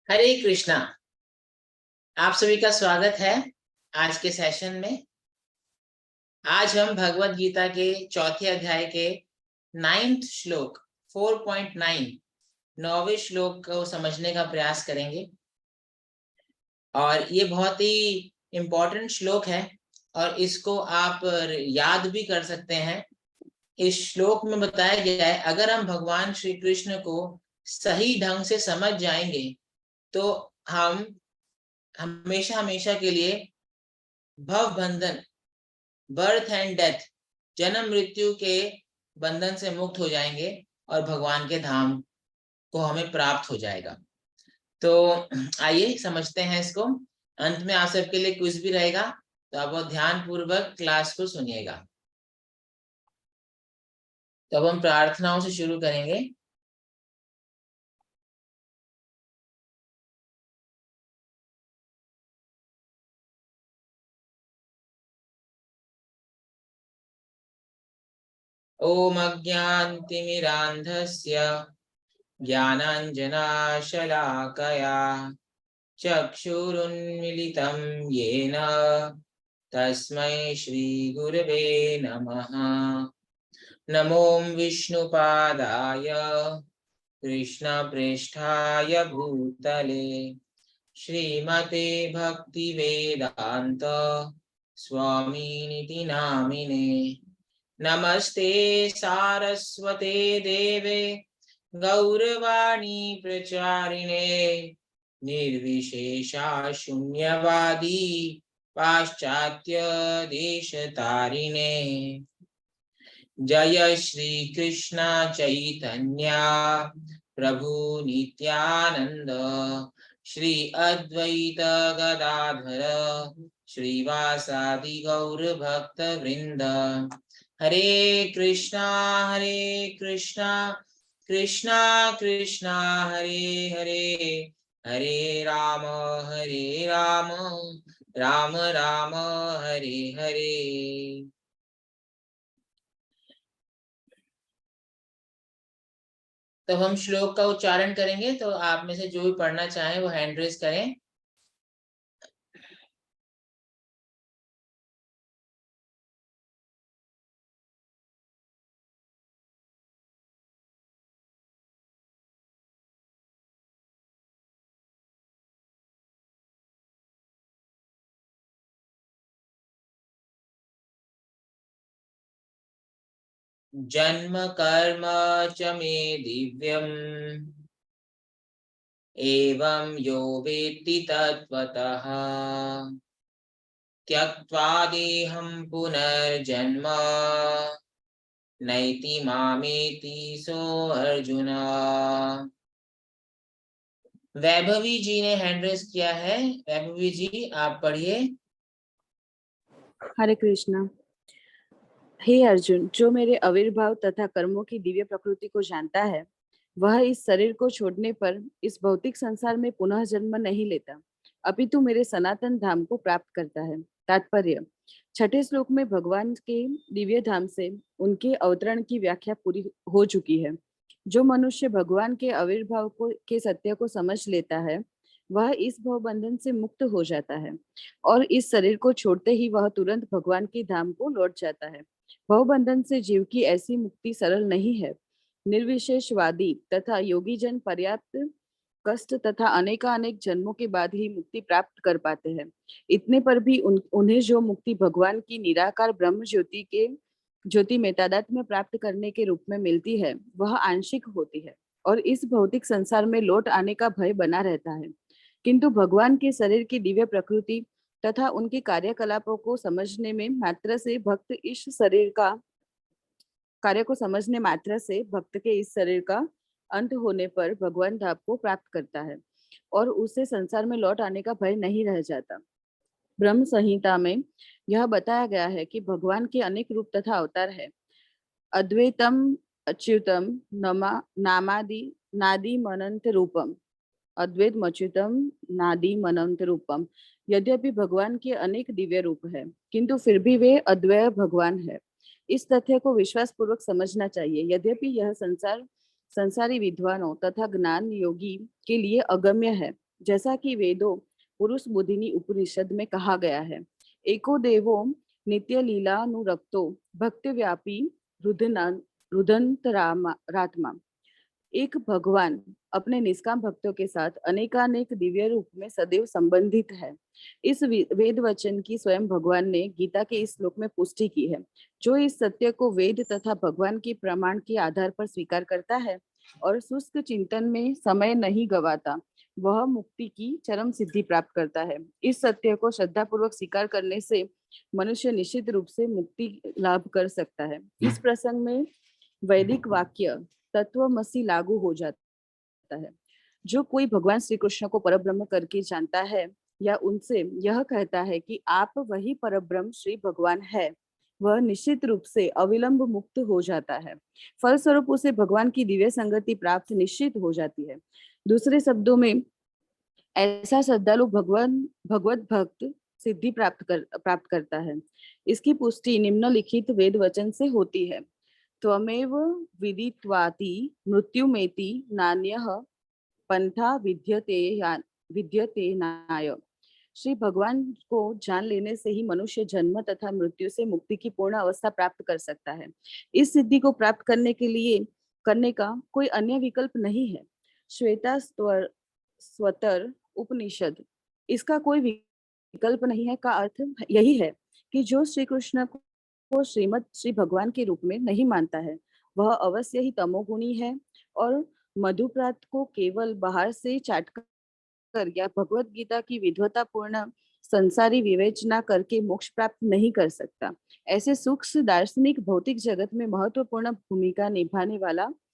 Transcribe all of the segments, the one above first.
हरे कृष्णा। आप सभी का स्वागत है आज के सेशन में। आज हम भगवत गीता के चौथे अध्याय के 9th श्लोक 4.9 9वें श्लोक को समझने का प्रयास करेंगे। और ये बहुत ही इम्पोर्टेंट श्लोक है और इसको आप याद भी कर सकते हैं। इस श्लोक में बताया गया है, अगर हम भगवान श्री कृष्ण को सही ढंग से समझ जाएंगे तो हम हमेशा हमेशा के लिए भव बंधन, बर्थ एंड डेथ, जन्म मृत्यु के बंधन से मुक्त हो जाएंगे और भगवान के धाम को हमें प्राप्त हो जाएगा। तो आइए समझते हैं इसको। अंत में आप सबके लिए क्विज भी रहेगा, तो आप बहुत ध्यान पूर्वक क्लास को सुनिएगा। तो अब हम प्रार्थनाओं से शुरू करेंगे। ओम अज्ञानतिमिरान्धस्य ज्ञानाञ्जनाशलाकया चक्षुरुन्मीलितं येन तस्मै श्रीगुरवे नमः। नमो विष्णुपादाय कृष्णप्रेष्ठाय भूतले श्रीमते भक्तिवेदान्त स्वामिनिति नामिने। नमस्ते सारस्वते देवे गौरवाणी प्रचारिणे निर्विशेषा शून्यवादी पाश्चात्य देशतारिणे। जय श्री कृष्ण चैतन्य प्रभु नित्यानंद श्री अद्वैत गदाधर श्रीवासादि गौर भक्त वृंद। हरे कृष्णा कृष्णा कृष्णा हरे हरे, हरे राम राम राम हरे हरे। तो हम श्लोक का उच्चारण करेंगे, तो आप में से जो भी पढ़ना चाहें वो हैंड रेज करें। जन्म कर्म च मे दिव्यम् एवं यो वेत्ति तत्त्वतः त्यक्त्वा देहं पुनर्जन्म नैति मामेति सो अर्जुन। वैभवी जी ने हैंड रेज किया है। वैभवी जी आप पढ़िए। हरे कृष्णा। हे अर्जुन, जो मेरे आविर्भाव तथा कर्मों की दिव्य प्रकृति को जानता है वह इस शरीर को छोड़ने पर इस भौतिक संसार में पुनः जन्म नहीं लेता, अपितु मेरे सनातन धाम को प्राप्त करता है। तात्पर्य: छठे श्लोक में भगवान के दिव्य धाम से उनके अवतरण की व्याख्या पूरी हो चुकी है। जो मनुष्य भगवान के आविर्भाव के सत्य को समझ लेता है वह इस भव बंधन से मुक्त हो जाता है और इस शरीर को छोड़ते ही वह तुरंत भगवान के धाम को लौट जाता है। भव बंधन से जीव की ऐसी मुक्ति सरल नहीं है। निर्विशेषवादी तथा योगी जन पर्याप्त कष्ट तथा अनेकानेक जन्मों के बाद ही मुक्ति प्राप्त कर पाते हैं। इतने पर भी उन्हें जो मुक्ति भगवान की निराकार ब्रह्म ज्योति में तादात्म्य प्राप्त करने के रूप में मिलती है वह आंशिक होती है और इस भौतिक संसार में लौट आने का भय बना रहता है। किंतु भगवान के शरीर की दिव्य प्रकृति तथा उनके कार्यकलापों को समझने में मात्र से भक्त इस शरीर का कार्य को समझने मात्र से भक्त के इस शरीर का अंत होने पर भगवान धाम को प्राप्त करता है और उसे संसार में लौट आने का भय नहीं रह जाता। ब्रह्म संहिता में यह बताया गया है कि भगवान के अनेक रूप तथा अवतार है। अद्वैतम अच्युतम नामादि नादि मनंत रूपम, अद्वैत अच्युतम नादि मनंत रूपम। यद्यपि भगवान के अनेक दिव्य रूप है किंतु फिर भी वे अद्वैय भगवान है। इस तथ्य को विश्वास पूर्वक समझना चाहिए। यद्यपि यह संसारी विद्वानों तथा ज्ञान योगी के लिए अगम्य है, जैसा कि वेदों पुरुष बोधिनी उपनिषद में कहा गया है, एको देवो नित्य लीलानुरक्तो भक्ति व्यापी रुदंतरात्मा। एक भगवान अपने निष्काम भक्तों के साथ अनेकानेक दिव्य रूप में सदैव संबंधित है। इस वेद वचन की स्वयं भगवान ने गीता के इस श्लोक में पुष्टि की है। जो इस सत्य को वेद तथा भगवान के प्रमाण के आधार पर स्वीकार करता है और शुष्क चिंतन में समय नहीं गवाता, वह मुक्ति की चरम सिद्धि प्राप्त करता है। इस सत्य को श्रद्धा पूर्वक स्वीकार करने से मनुष्य निश्चित रूप से मुक्ति लाभ कर सकता है। इस प्रसंग में वैदिक वाक्य तत्वमसि लागू हो जाता है। जो कोई भगवान श्री कृष्ण को परब्रह्म करके जानता है या उनसे यह कहता है कि आप वही परब्रह्म श्री भगवान है, वह निश्चित रूप से अविलंब मुक्त हो जाता है। फलस्वरूप उसे भगवान की दिव्य संगति प्राप्त निश्चित हो जाती है। दूसरे शब्दों में, ऐसा श्रद्धालु भगवत भक्त सिद्धि प्राप्त करता है। इसकी पुष्टि निम्नलिखित वेद वचन से होती है। त्वमेव विदित्वाति मृत्युमेति नान्यः पंथा विद्यते नाय। श्री भगवान को जान लेने से ही मनुष्य जन्म तथा मृत्यु से मुक्ति की पूर्ण अवस्था प्राप्त कर सकता है। इस सिद्धि को प्राप्त करने का कोई अन्य विकल्प नहीं है। श्वेता स्वतर उपनिषद इसका कोई विकल्प नहीं है का अर्थ यही है कि जो श्री कृष्ण को श्रीमद श्री भगवान के रूप में नहीं मानता है, वह अवश्य ही तमोगुणी है और मधुप्रात को केवल बाहर से चाटकर या भगवत गीता की विद्वता पूर्ण संसारी विवेचना करके मोक्ष प्राप्त नहीं कर सकता। ऐसे सूक्ष्म दार्शनिक भौतिक जगत में महत्वपूर्ण भूमिका निभाने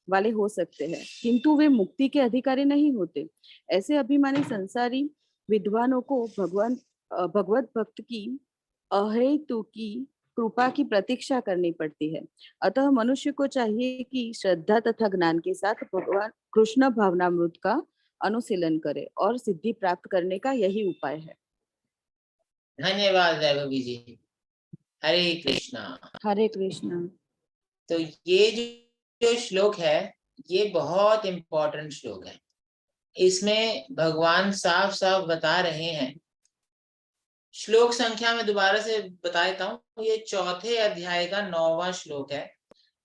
वाले हो सकते हैं, किंतु वे मुक्ति के अधिकारी नहीं होते। ऐसे अभिमानी संसारी विद्वानों को भगवत भक्त की अहेतुकी कृपा की प्रतीक्षा करनी पड़ती है। अतः मनुष्य को चाहिए कि श्रद्धा तथा ज्ञान के साथ भगवान कृष्ण भावनामृत का अनुशीलन करे और सिद्धि प्राप्त करने का यही उपाय है। धन्यवाद वैभवी जी। हरे कृष्णा। हरे कृष्णा। तो ये जो श्लोक है, ये बहुत इंपॉर्टेंट श्लोक है। इसमें भगवान साफ साफ बता रहे हैं। श्लोक संख्या में दोबारा से बता देता हूँ, ये चौथे अध्याय का 9वां श्लोक है।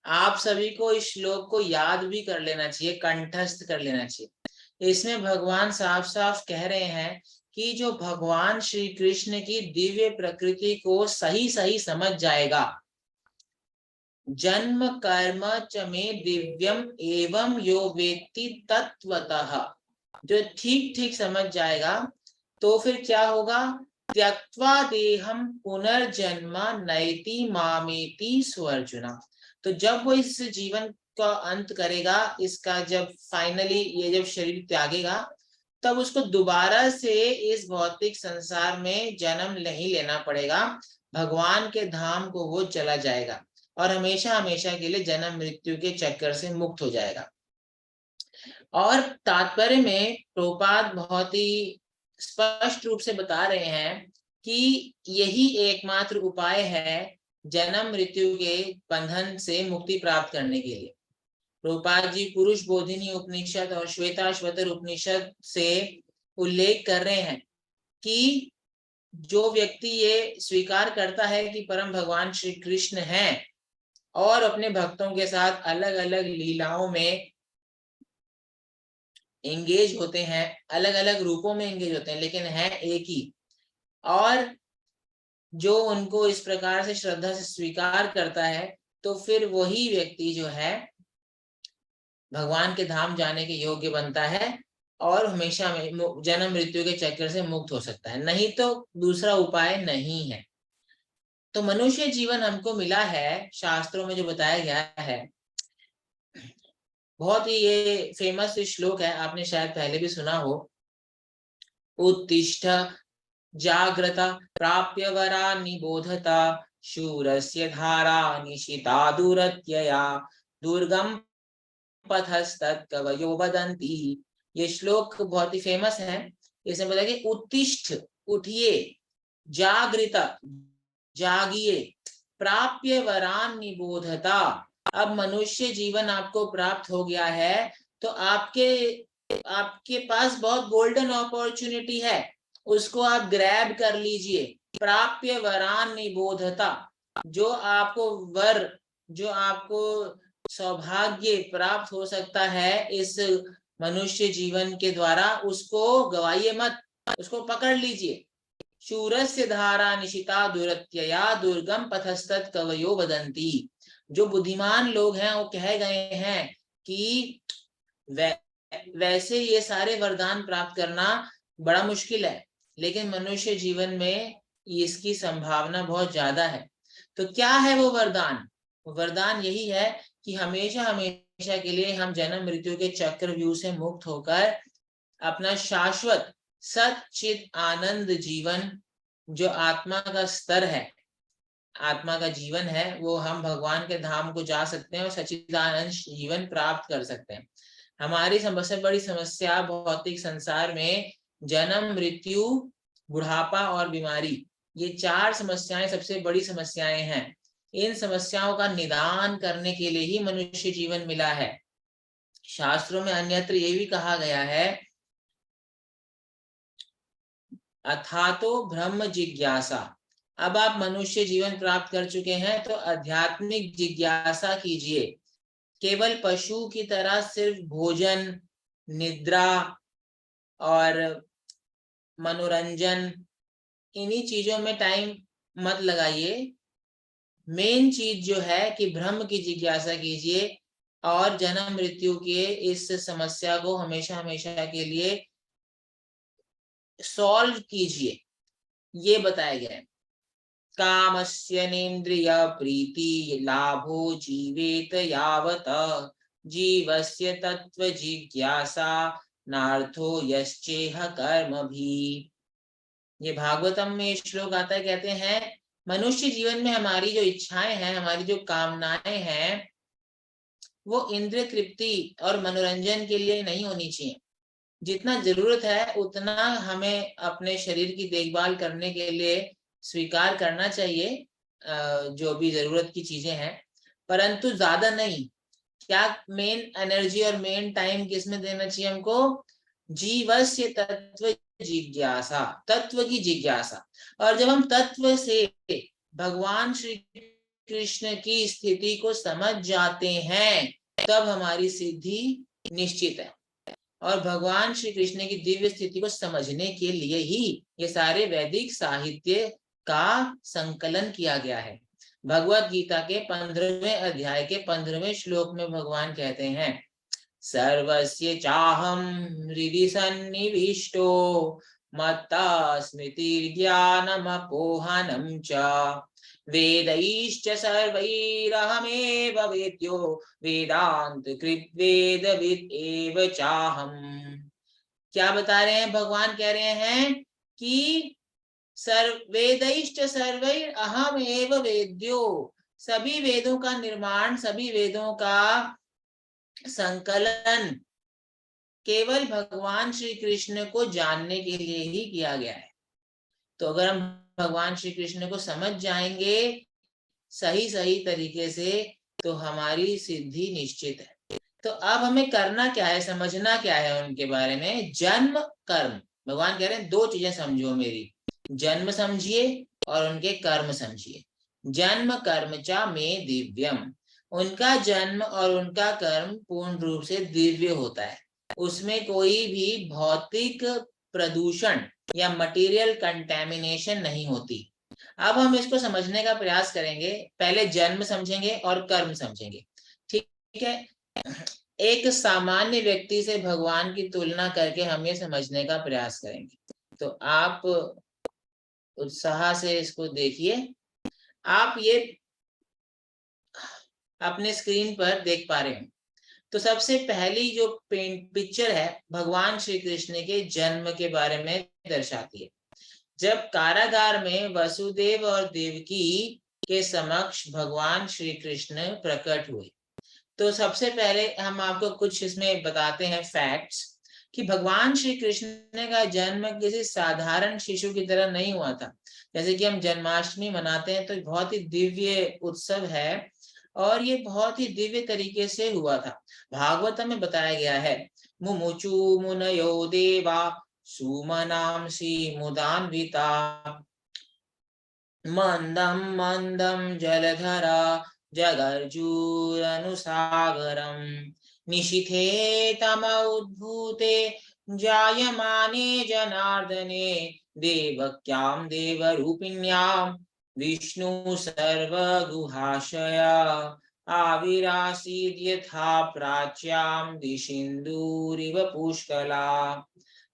आप सभी को इस श्लोक को याद भी कर लेना चाहिए, कंठस्थ कर लेना चाहिए। इसमें भगवान साफ साफ कह रहे हैं कि जो भगवान श्री कृष्ण की दिव्य प्रकृति को सही सही समझ जाएगा, जन्म कर्म च मे दिव्यम एवं यो वेत्ति तत्वतः, जो ठीक ठीक समझ जाएगा, तो फिर क्या होगा? त्यक्त्वा देहम पुनर्जन्म नयति मामेति स्वर्जुना। तो जब वो इस जीवन का अंत करेगा, इसका जब फाइनली ये जब शरीर त्यागेगा, तब उसको दोबारा से इस भौतिक संसार में जन्म नहीं लेना पड़ेगा। भगवान के धाम को वो चला जाएगा और हमेशा हमेशा के लिए जन्म मृत्यु के चक्कर से मुक्त हो जाएगा। और तात्पर्य में प्रभुपाद बहुत ही स्पष्ट रूप से बता रहे हैं कि यही एकमात्र उपाय है जन्म मृत्यु के बंधन से मुक्ति प्राप्त करने के लिए। प्रभुपाद जी पुरुष बोधिनी उपनिषद और श्वेताश्वतर उपनिषद से उल्लेख कर रहे हैं कि जो व्यक्ति ये स्वीकार करता है कि परम भगवान श्री कृष्ण हैं और अपने भक्तों के साथ अलग अलग लीलाओं में एंगेज होते हैं, अलग अलग रूपों में एंगेज होते हैं, लेकिन है एक ही, और जो उनको इस प्रकार से श्रद्धा से स्वीकार करता है, तो फिर वही व्यक्ति जो है भगवान के धाम जाने के योग्य बनता है और हमेशा जन्म मृत्यु के चक्कर से मुक्त हो सकता है। नहीं तो दूसरा उपाय नहीं है। तो मनुष्य जीवन हमको मिला है, शास्त्रों में जो बताया गया है, बहुत ही ये फेमस श्लोक है, आपने शायद पहले भी सुना हो। उत्तिष्ठ जाग्रता प्राप्य वरा निबोधता शूरस्य धारा निशिता दुरत्यया दुर्गम पथस्तत् कवयो वदन्ति। ये श्लोक बहुत ही फेमस है। इसमें बताया कि उत्तिष्ठ, उठिए, जागृत, जागिए, प्राप्य वरान निबोधता। अब मनुष्य जीवन आपको प्राप्त हो गया है, तो आपके आपके पास बहुत गोल्डन अपॉर्चुनिटी है, उसको आप ग्रैब कर लीजिए। प्राप्य वरान निबोधता, जो आपको वर, जो आपको सौभाग्य प्राप्त हो सकता है इस मनुष्य जीवन के द्वारा, उसको गवाइए मत, उसको पकड़ लीजिए। शूरस्य धारा निशिता दुरत्यया दुर्गम पथस्तत् कवयो वदन्ति। जो बुद्धिमान लोग हैं वो कह गए हैं कि वैसे ये सारे वरदान प्राप्त करना बड़ा मुश्किल है, लेकिन मनुष्य जीवन में इसकी संभावना बहुत ज्यादा है। तो क्या है वो वरदान? वरदान यही है कि हमेशा हमेशा के लिए हम जन्म मृत्यु के चक्रव्यूह से मुक्त होकर अपना शाश्वत सच्चित आनंद जीवन, जो आत्मा का स्तर है, आत्मा का जीवन है, वो हम भगवान के धाम को जा सकते हैं और सच्चिदानंद जीवन प्राप्त कर सकते हैं। हमारी सबसे बड़ी समस्या भौतिक संसार में जन्म मृत्यु, बुढ़ापा और बीमारी, ये 4 समस्याएं सबसे बड़ी समस्याएं हैं। इन समस्याओं का निदान करने के लिए ही मनुष्य जीवन मिला है। शास्त्रों में अन्यत्र ये भी कहा गया है, अथातो ब्रह्म जिज्ञासा। अब आप मनुष्य जीवन प्राप्त कर चुके हैं तो आध्यात्मिक जिज्ञासा कीजिए। केवल पशु की तरह सिर्फ भोजन, निद्रा और मनोरंजन, इन्हीं चीजों में टाइम मत लगाइए। मेन चीज जो है कि ब्रह्म की जिज्ञासा कीजिए और जन्म मृत्यु के इस समस्या को हमेशा हमेशा के लिए सॉल्व कीजिए, ये बताया गया है। कामस्य नेन्द्रिय प्रीति लाभो जीवेत यावत जीवस्य तत्व जिज्ञासा नार्थो यश्चेह कर्म भी। ये भागवतम में श्लोक आता है, कहते हैं मनुष्य जीवन में हमारी जो इच्छाएं हैं, हमारी जो कामनाएं हैं, वो इंद्रिय तृप्ति और मनोरंजन के लिए नहीं होनी चाहिए। जितना जरूरत है उतना हमें अपने शरीर की देखभाल करने के लिए स्वीकार करना चाहिए, जो भी जरूरत की चीजें हैं, परंतु ज्यादा नहीं। क्या मेन एनर्जी और मेन टाइम किसमें देना चाहिए हमको? जीवस्य तत्व जिज्ञासा, तत्व की जिज्ञासा। और जब हम तत्व से भगवान श्री कृष्ण की स्थिति को समझ जाते हैं, तब हमारी सिद्धि निश्चित है। और भगवान श्री कृष्ण की दिव्य स्थिति को समझने के लिए ही ये सारे वैदिक साहित्य का संकलन किया गया है। भगवत गीता के 15वें अध्याय के 15वें श्लोक में भगवान कहते हैं, सर्वस्य चाहम हृदि सन्निविष्टो मत्ता स्मृतिर्ज्ञानम अपोहनम च वेदैश्च सर्वैरहमेव वेद्यो वेदांत कृद्वेदविद एव चाहम। क्या बता रहे हैं भगवान? कह रहे हैं कि वेदैश्च सर्वैर अहम एव वेद्यो, सभी वेदों का निर्माण, सभी वेदों का संकलन केवल भगवान श्री कृष्ण को जानने के लिए ही किया गया है। तो अगर हम भगवान श्री कृष्ण को समझ जाएंगे सही सही तरीके से, तो हमारी सिद्धि निश्चित है। तो अब हमें करना क्या है, समझना क्या है उनके बारे में? जन्म कर्म। भगवान कह रहे हैं 2 चीजें समझो मेरी, जन्म समझिए और उनके कर्म समझिए। जन्म कर्म चा में दिव्यम, उनका जन्म और उनका कर्म पूर्ण रूप से दिव्य होता है। उसमें कोई भी भौतिक प्रदूषण या मटेरियल कंटेमिनेशन नहीं होती। अब हम इसको समझने का प्रयास करेंगे। पहले जन्म समझेंगे और कर्म समझेंगे, ठीक है? एक सामान्य व्यक्ति से भगवान की तुलना करके हम ये समझने का प्रयास करेंगे। तो आप उत्साह से इसको देखिए। आप ये अपने स्क्रीन पर देख पा रहे हैं। तो सबसे पहली जो पिक्चर है भगवान श्री कृष्ण के जन्म के बारे में दर्शाती है। जब कारागार में वसुदेव और देवकी के समक्ष भगवान श्री कृष्ण प्रकट हुए, तो सबसे पहले हम आपको कुछ इसमें बताते हैं फैक्ट्स कि भगवान श्री कृष्ण का जन्म किसी साधारण शिशु की तरह नहीं हुआ था। जैसे कि हम जन्माष्टमी मनाते हैं तो बहुत ही दिव्य उत्सव है और ये बहुत ही दिव्य तरीके से हुआ था। भागवत में बताया गया है मुमुचु मुनयो देवा सुमनांसि मुदान्विता मंदं मंदं जलधरा जगर्जूरनुसागरम् निशिथे तम उद्भूते जायमाने जनार्दने देवक्यां देवरूपिण्यां विष्णु सर्वगुहाशया आविरासीद् यथा प्राच्यां दिशिन्दूरिव पुष्कला।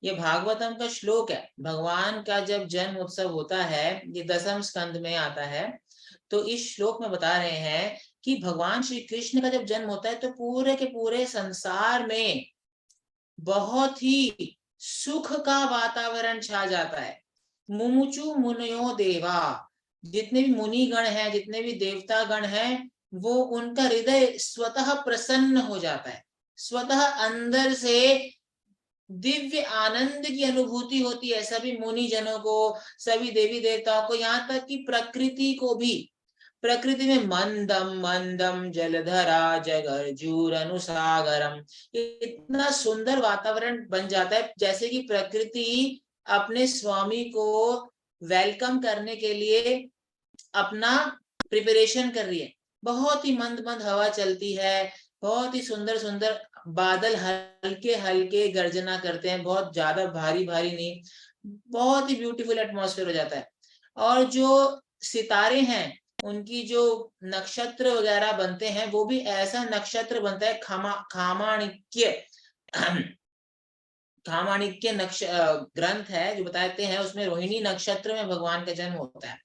ये भागवतम का श्लोक है। भगवान का जब जन्म उत्सव होता है, ये दसम स्कंद में आता है, तो इस श्लोक में बता रहे हैं कि भगवान श्री कृष्ण का जब जन्म होता है तो पूरे के पूरे संसार में बहुत ही सुख का वातावरण छा जाता है। मुमुचु मुनयो देवा, जितने भी मुनि गण हैं, जितने भी देवता गण हैं, वो उनका हृदय स्वतः प्रसन्न हो जाता है। स्वतः अंदर से दिव्य आनंद की अनुभूति होती है सभी मुनि जनों को, सभी देवी देवताओं को, यहाँ तक कि प्रकृति को भी। प्रकृति में मंदम मंदम जलधरा जगर्जूर अनुसागरम, इतना सुंदर वातावरण बन जाता है जैसे कि प्रकृति अपने स्वामी को वेलकम करने के लिए अपना प्रिपरेशन कर रही है। बहुत ही मंद मंद हवा चलती है, बहुत ही सुंदर सुंदर बादल हल्के हल्के गर्जना करते हैं, बहुत ज्यादा भारी भारी नहीं, बहुत ही ब्यूटीफुल एटमॉस्फेयर हो जाता है। और जो सितारे हैं, उनकी जो नक्षत्र वगैरह बनते हैं, वो भी ऐसा नक्षत्र बनता है, खामाणिक्य खामाणिक्य ग्रंथ है जो बताते हैं, उसमें रोहिणी नक्षत्र में भगवान का जन्म होता है।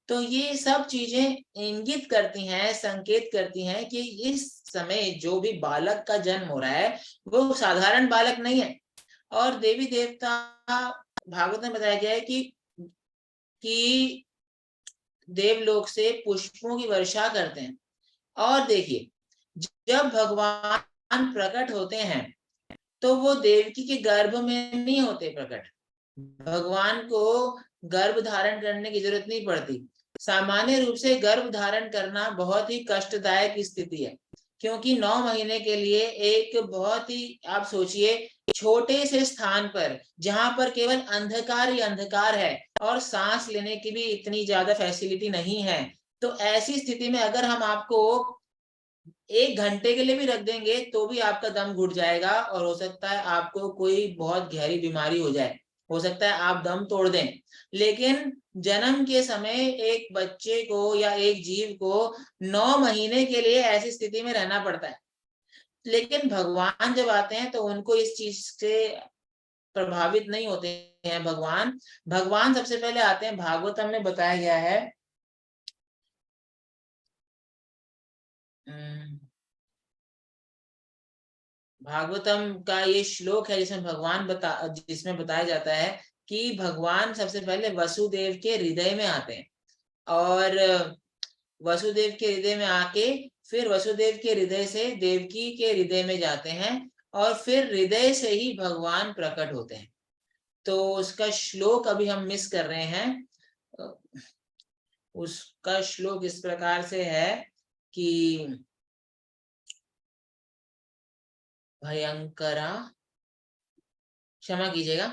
तो ये सब चीजें इंगित करती हैं, संकेत करती हैं कि इस समय जो भी बालक का जन्म हो रहा है वो साधारण बालक नहीं है। और देवी देवता, भागवत में बताया गया है कि देवलोक से पुष्पों की वर्षा करते हैं। और देखिए, जब भगवान प्रकट होते हैं तो वो देवकी के गर्भ में नहीं होते प्रकट। भगवान को गर्भ धारण करने की जरूरत नहीं पड़ती। सामान्य रूप से गर्भ धारण करना बहुत ही कष्टदायक स्थिति है, क्योंकि 9 महीने के लिए एक बहुत ही, आप सोचिए, छोटे से स्थान पर जहां पर केवल अंधकार ही अंधकार है और सांस लेने की भी इतनी ज्यादा फैसिलिटी नहीं है, तो ऐसी स्थिति में अगर हम आपको 1 घंटे के लिए भी रख देंगे तो भी आपका दम घुट जाएगा और हो सकता है आपको कोई बहुत गहरी बीमारी हो जाए, हो सकता है आप दम तोड़ दें। लेकिन जन्म के समय एक बच्चे को या एक जीव को 9 महीने के लिए ऐसी स्थिति में रहना पड़ता है। लेकिन भगवान जब आते हैं तो उनको इस चीज से प्रभावित नहीं होते हैं। भगवान सबसे पहले आते हैं, भागवतम में बताया गया है, भागवतम का ये श्लोक है जिसमें बताया जाता है कि भगवान सबसे पहले वसुदेव के हृदय में आते हैं, और वसुदेव के हृदय में आके फिर वसुदेव के हृदय से देवकी के हृदय में जाते हैं, और फिर हृदय से ही भगवान प्रकट होते हैं। तो उसका श्लोक अभी हम मिस कर रहे हैं। उसका श्लोक इस प्रकार से है कि भयंकरा, क्षमा कीजिएगा,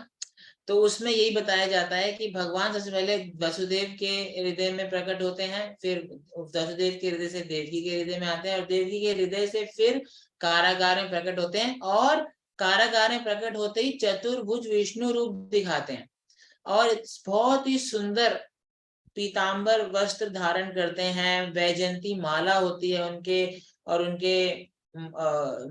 तो उसमें यही बताया जाता है कि भगवान सबसे पहले वसुदेव के हृदय में प्रकट होते हैं, फिर वसुदेव के हृदय से देवकी के हृदय में आते हैं, और देवकी के हृदय से फिर कारागार में प्रकट होते हैं, और कारागार में प्रकट होते ही चतुर्भुज विष्णु रूप दिखाते हैं, और बहुत ही सुंदर पीतांबर वस्त्र धारण करते हैं, वैजयंती माला होती है उनके, और उनके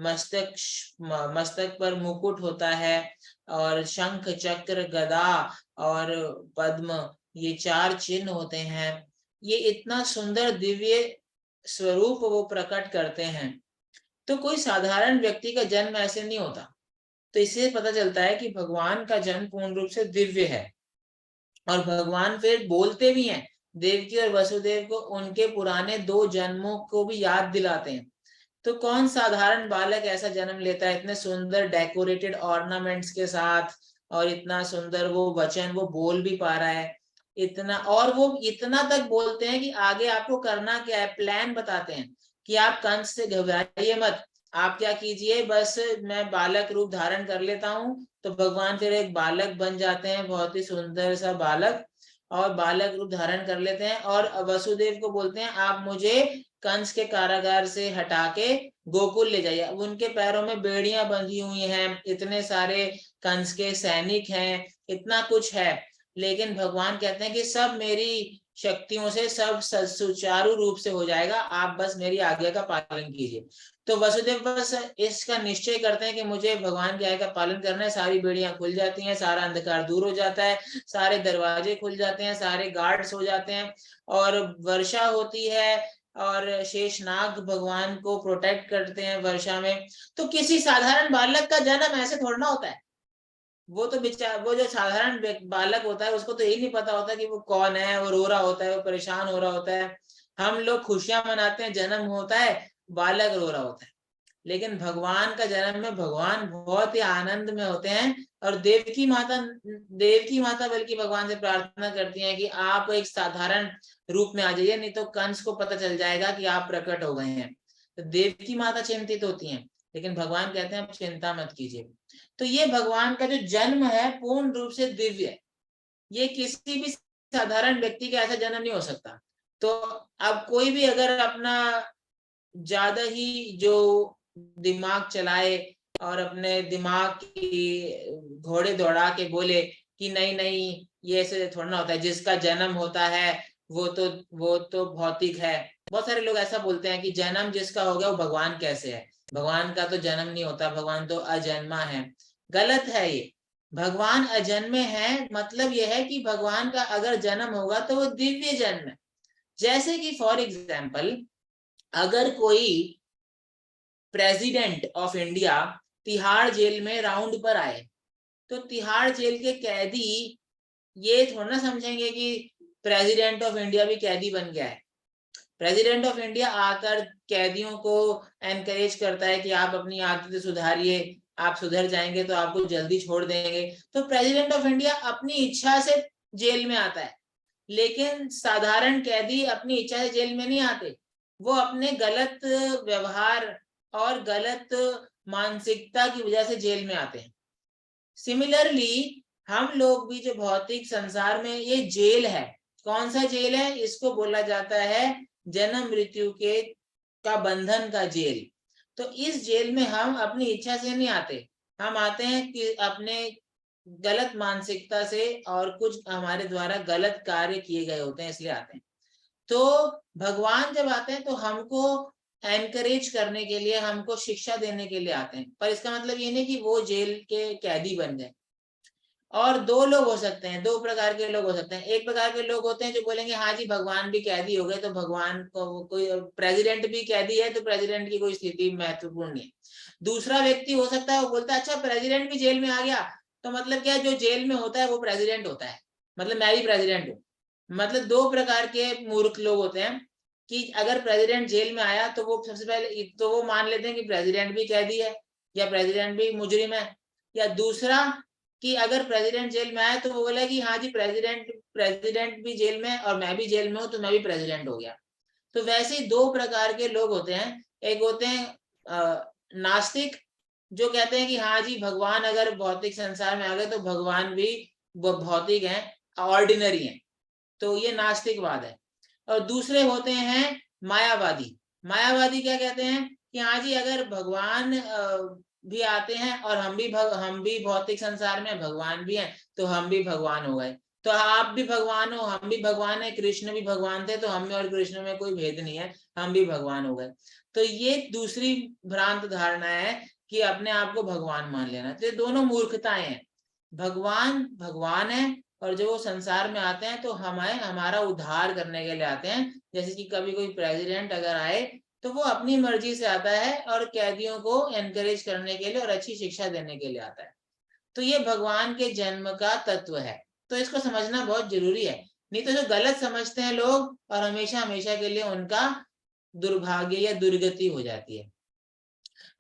मस्तक पर मुकुट होता है, और शंख चक्र गदा और पद्म, ये 4 चिन्ह होते हैं। ये इतना सुंदर दिव्य स्वरूप वो प्रकट करते हैं। तो कोई साधारण व्यक्ति का जन्म ऐसे नहीं होता। तो इससे पता चलता है कि भगवान का जन्म पूर्ण रूप से दिव्य है। और भगवान फिर बोलते भी हैं, देवकी और वसुदेव को उनके पुराने 2 जन्मों को भी याद दिलाते हैं। तो कौन साधारण बालक ऐसा जन्म लेता है इतने सुंदर डेकोरेटेड ऑर्नामेंट्स के साथ, और इतना सुंदर वो वचन वो बोल भी पा रहा है इतना, और वो इतना तक बोलते हैं कि आगे आपको करना क्या है, प्लान बताते हैं कि आप कंस से घबराइए मत, आप क्या कीजिए, बस मैं बालक रूप धारण कर लेता हूँ, तो भगवान फिर एक बालक बन जाते हैं, बहुत ही सुंदर सा बालक, और बालक रूप धारण कर लेते हैं और वसुदेव को बोलते हैं आप मुझे कंस के कारागार से हटा के गोकुल ले जाइए। अब उनके पैरों में बेड़ियां बंधी हुई हैं, इतने सारे कंस के सैनिक हैं, इतना कुछ है, लेकिन भगवान कहते हैं कि सब मेरी शक्तियों से सब सुचारू रूप से हो जाएगा, आप बस मेरी आज्ञा का पालन कीजिए। तो वसुदेव बस इसका निश्चय करते हैं कि मुझे भगवान की आज्ञा का पालन करना है, सारी बेड़ियां खुल जाती हैं, सारा अंधकार दूर हो जाता है, सारे दरवाजे खुल जाते हैं, सारे गार्ड्स हो जाते हैं, और वर्षा होती है, और शेषनाग भगवान को प्रोटेक्ट करते हैं वर्षा में। तो किसी साधारण बालक का जन्म ऐसे थोड़ा ना होता है, वो तो वो जो साधारण बालक होता है उसको तो यही नहीं पता होता कि वो कौन है, वो रो रहा होता है, वो परेशान हो रहा होता है। हम लोग खुशियां मनाते हैं, जन्म होता है, बालक रो रहा होता है, लेकिन भगवान का जन्म में भगवान बहुत ही आनंद में होते हैं, और देवकी माता बल्कि भगवान से प्रार्थना करती हैं कि आप एक साधारण रूप में आ जाइए, नहीं तो कंस को पता चल जाएगा कि आप प्रकट हो गए हैं। तो देवकी माता चिंतित होती हैं, लेकिन भगवान कहते हैं आप चिंता मत कीजिए। तो ये भगवान का जो जन्म है पूर्ण रूप से दिव्य है, ये किसी भी साधारण व्यक्ति का ऐसा जन्म नहीं हो सकता। तो अब कोई भी अगर अपना ज्यादा ही जो दिमाग चलाए और अपने दिमाग की घोड़े दौड़ा के बोले कि नहीं नहीं ये ऐसे थोड़ा ना होता है, जिसका जन्म होता है वो तो भौतिक है। बहुत सारे लोग ऐसा बोलते हैं कि जन्म जिसका हो गया वो भगवान कैसे है, भगवान का तो जन्म नहीं होता, भगवान तो अजन्मा है। गलत है ये। भगवान अजन्मे हैं, मतलब यह है कि भगवान का अगर जन्म होगा तो वो दिव्य जन्म है। जैसे कि फॉर एग्जाम्पल, अगर कोई president of India Tihar jail में राउंड पर आए, तो तिहाड़ जेल के कैदी ये थोड़ा ना समझेंगे कि प्रेसिडेंट ऑफ इंडिया भी कैदी बन गया है। प्रेसिडेंट ऑफ इंडिया आकर कैदियों को एनकरेज करता है कि आप अपनी आदतें सुधारिए, आप सुधर जाएंगे तो आपको जल्दी छोड़ देंगे। तो प्रेसिडेंट ऑफ इंडिया अपनी इच्छा से जेल में आता है, लेकिन साधारण कैदी अपनी इच्छा से जेल में नहीं आते, वो अपने गलत व्यवहार और गलत मानसिकता की वजह से जेल में आते हैं। सिमिलरली हम लोग भी जो भौतिक संसार में, ये जेल है, कौन सा जेल है, इसको बोला जाता है जन्म मृत्यु के का बंधन का जेल। तो इस जेल में हम अपनी इच्छा से नहीं आते, हम आते हैं कि अपने गलत मानसिकता से, और कुछ हमारे द्वारा गलत कार्य किए गए होते हैं इसलिए आते हैं। तो भगवान जब आते हैं तो हमको एनकरेज करने के लिए, हमको शिक्षा देने के लिए आते हैं, पर इसका मतलब ये नहीं कि वो जेल के कैदी बन गए। और दो लोग हो सकते हैं, दो प्रकार के लोग हो सकते हैं। एक प्रकार के लोग होते हैं जो बोलेंगे हाँ जी भगवान भी कैदी हो गए, तो भगवान को कोई प्रेसिडेंट भी कैदी है तो प्रेसिडेंट की कोई स्थिति महत्वपूर्ण नहीं है। दूसरा व्यक्ति हो सकता है वो बोलता है अच्छा प्रेसिडेंट भी जेल में आ गया, तो मतलब क्या, जो जेल में होता है वो प्रेसिडेंट होता है, मतलब मैं भी प्रेसिडेंट हूँ। मतलब दो प्रकार के मूर्ख लोग होते हैं कि अगर प्रेसिडेंट जेल में आया तो वो सबसे पहले तो वो मान लेते हैं कि प्रेसिडेंट भी कैदी है या प्रेसिडेंट भी मुजरिम है। या दूसरा कि अगर प्रेसिडेंट जेल में आया तो वो बोला कि हाँ जी प्रेसिडेंट भी जेल में है और मैं भी जेल में हूँ तो मैं भी प्रेसिडेंट हो गया। तो वैसे ही दो प्रकार के लोग होते हैं। एक होते हैं नास्तिक, जो कहते हैं कि हाँ जी भगवान अगर भौतिक संसार में आ गए तो भगवान भी भौतिक हैं, ऑर्डिनरी हैं, तो ये नास्तिकवाद है। और दूसरे होते हैं मायावादी। मायावादी क्या कहते हैं कि हाँ जी अगर भगवान भी आते हैं और हम भी भौतिक संसार में, भगवान भी हैं तो हम भी भगवान हो गए, तो आप भी भगवान हो हम भी भगवान है, कृष्ण भी भगवान थे तो हम में और कृष्ण में कोई भेद नहीं है, हम भी भगवान हो गए। तो ये दूसरी भ्रांत धारणा है कि अपने आप को भगवान मान लेना। तो ये दोनों मूर्खताएं हैं। भगवान भगवान है, और जो वो संसार में आते हैं तो हमें हमारा उद्धार करने के लिए आते हैं। जैसे कि कभी कोई प्रेसिडेंट अगर आए तो वो अपनी मर्जी से आता है और कैदियों को एनकरेज करने के लिए और अच्छी शिक्षा देने के लिए आता है। तो ये भगवान के जन्म का तत्व है, तो इसको समझना बहुत जरूरी है। नहीं तो जो गलत समझते हैं लोग और हमेशा हमेशा के लिए उनका दुर्भाग्य या दुर्गति हो जाती है।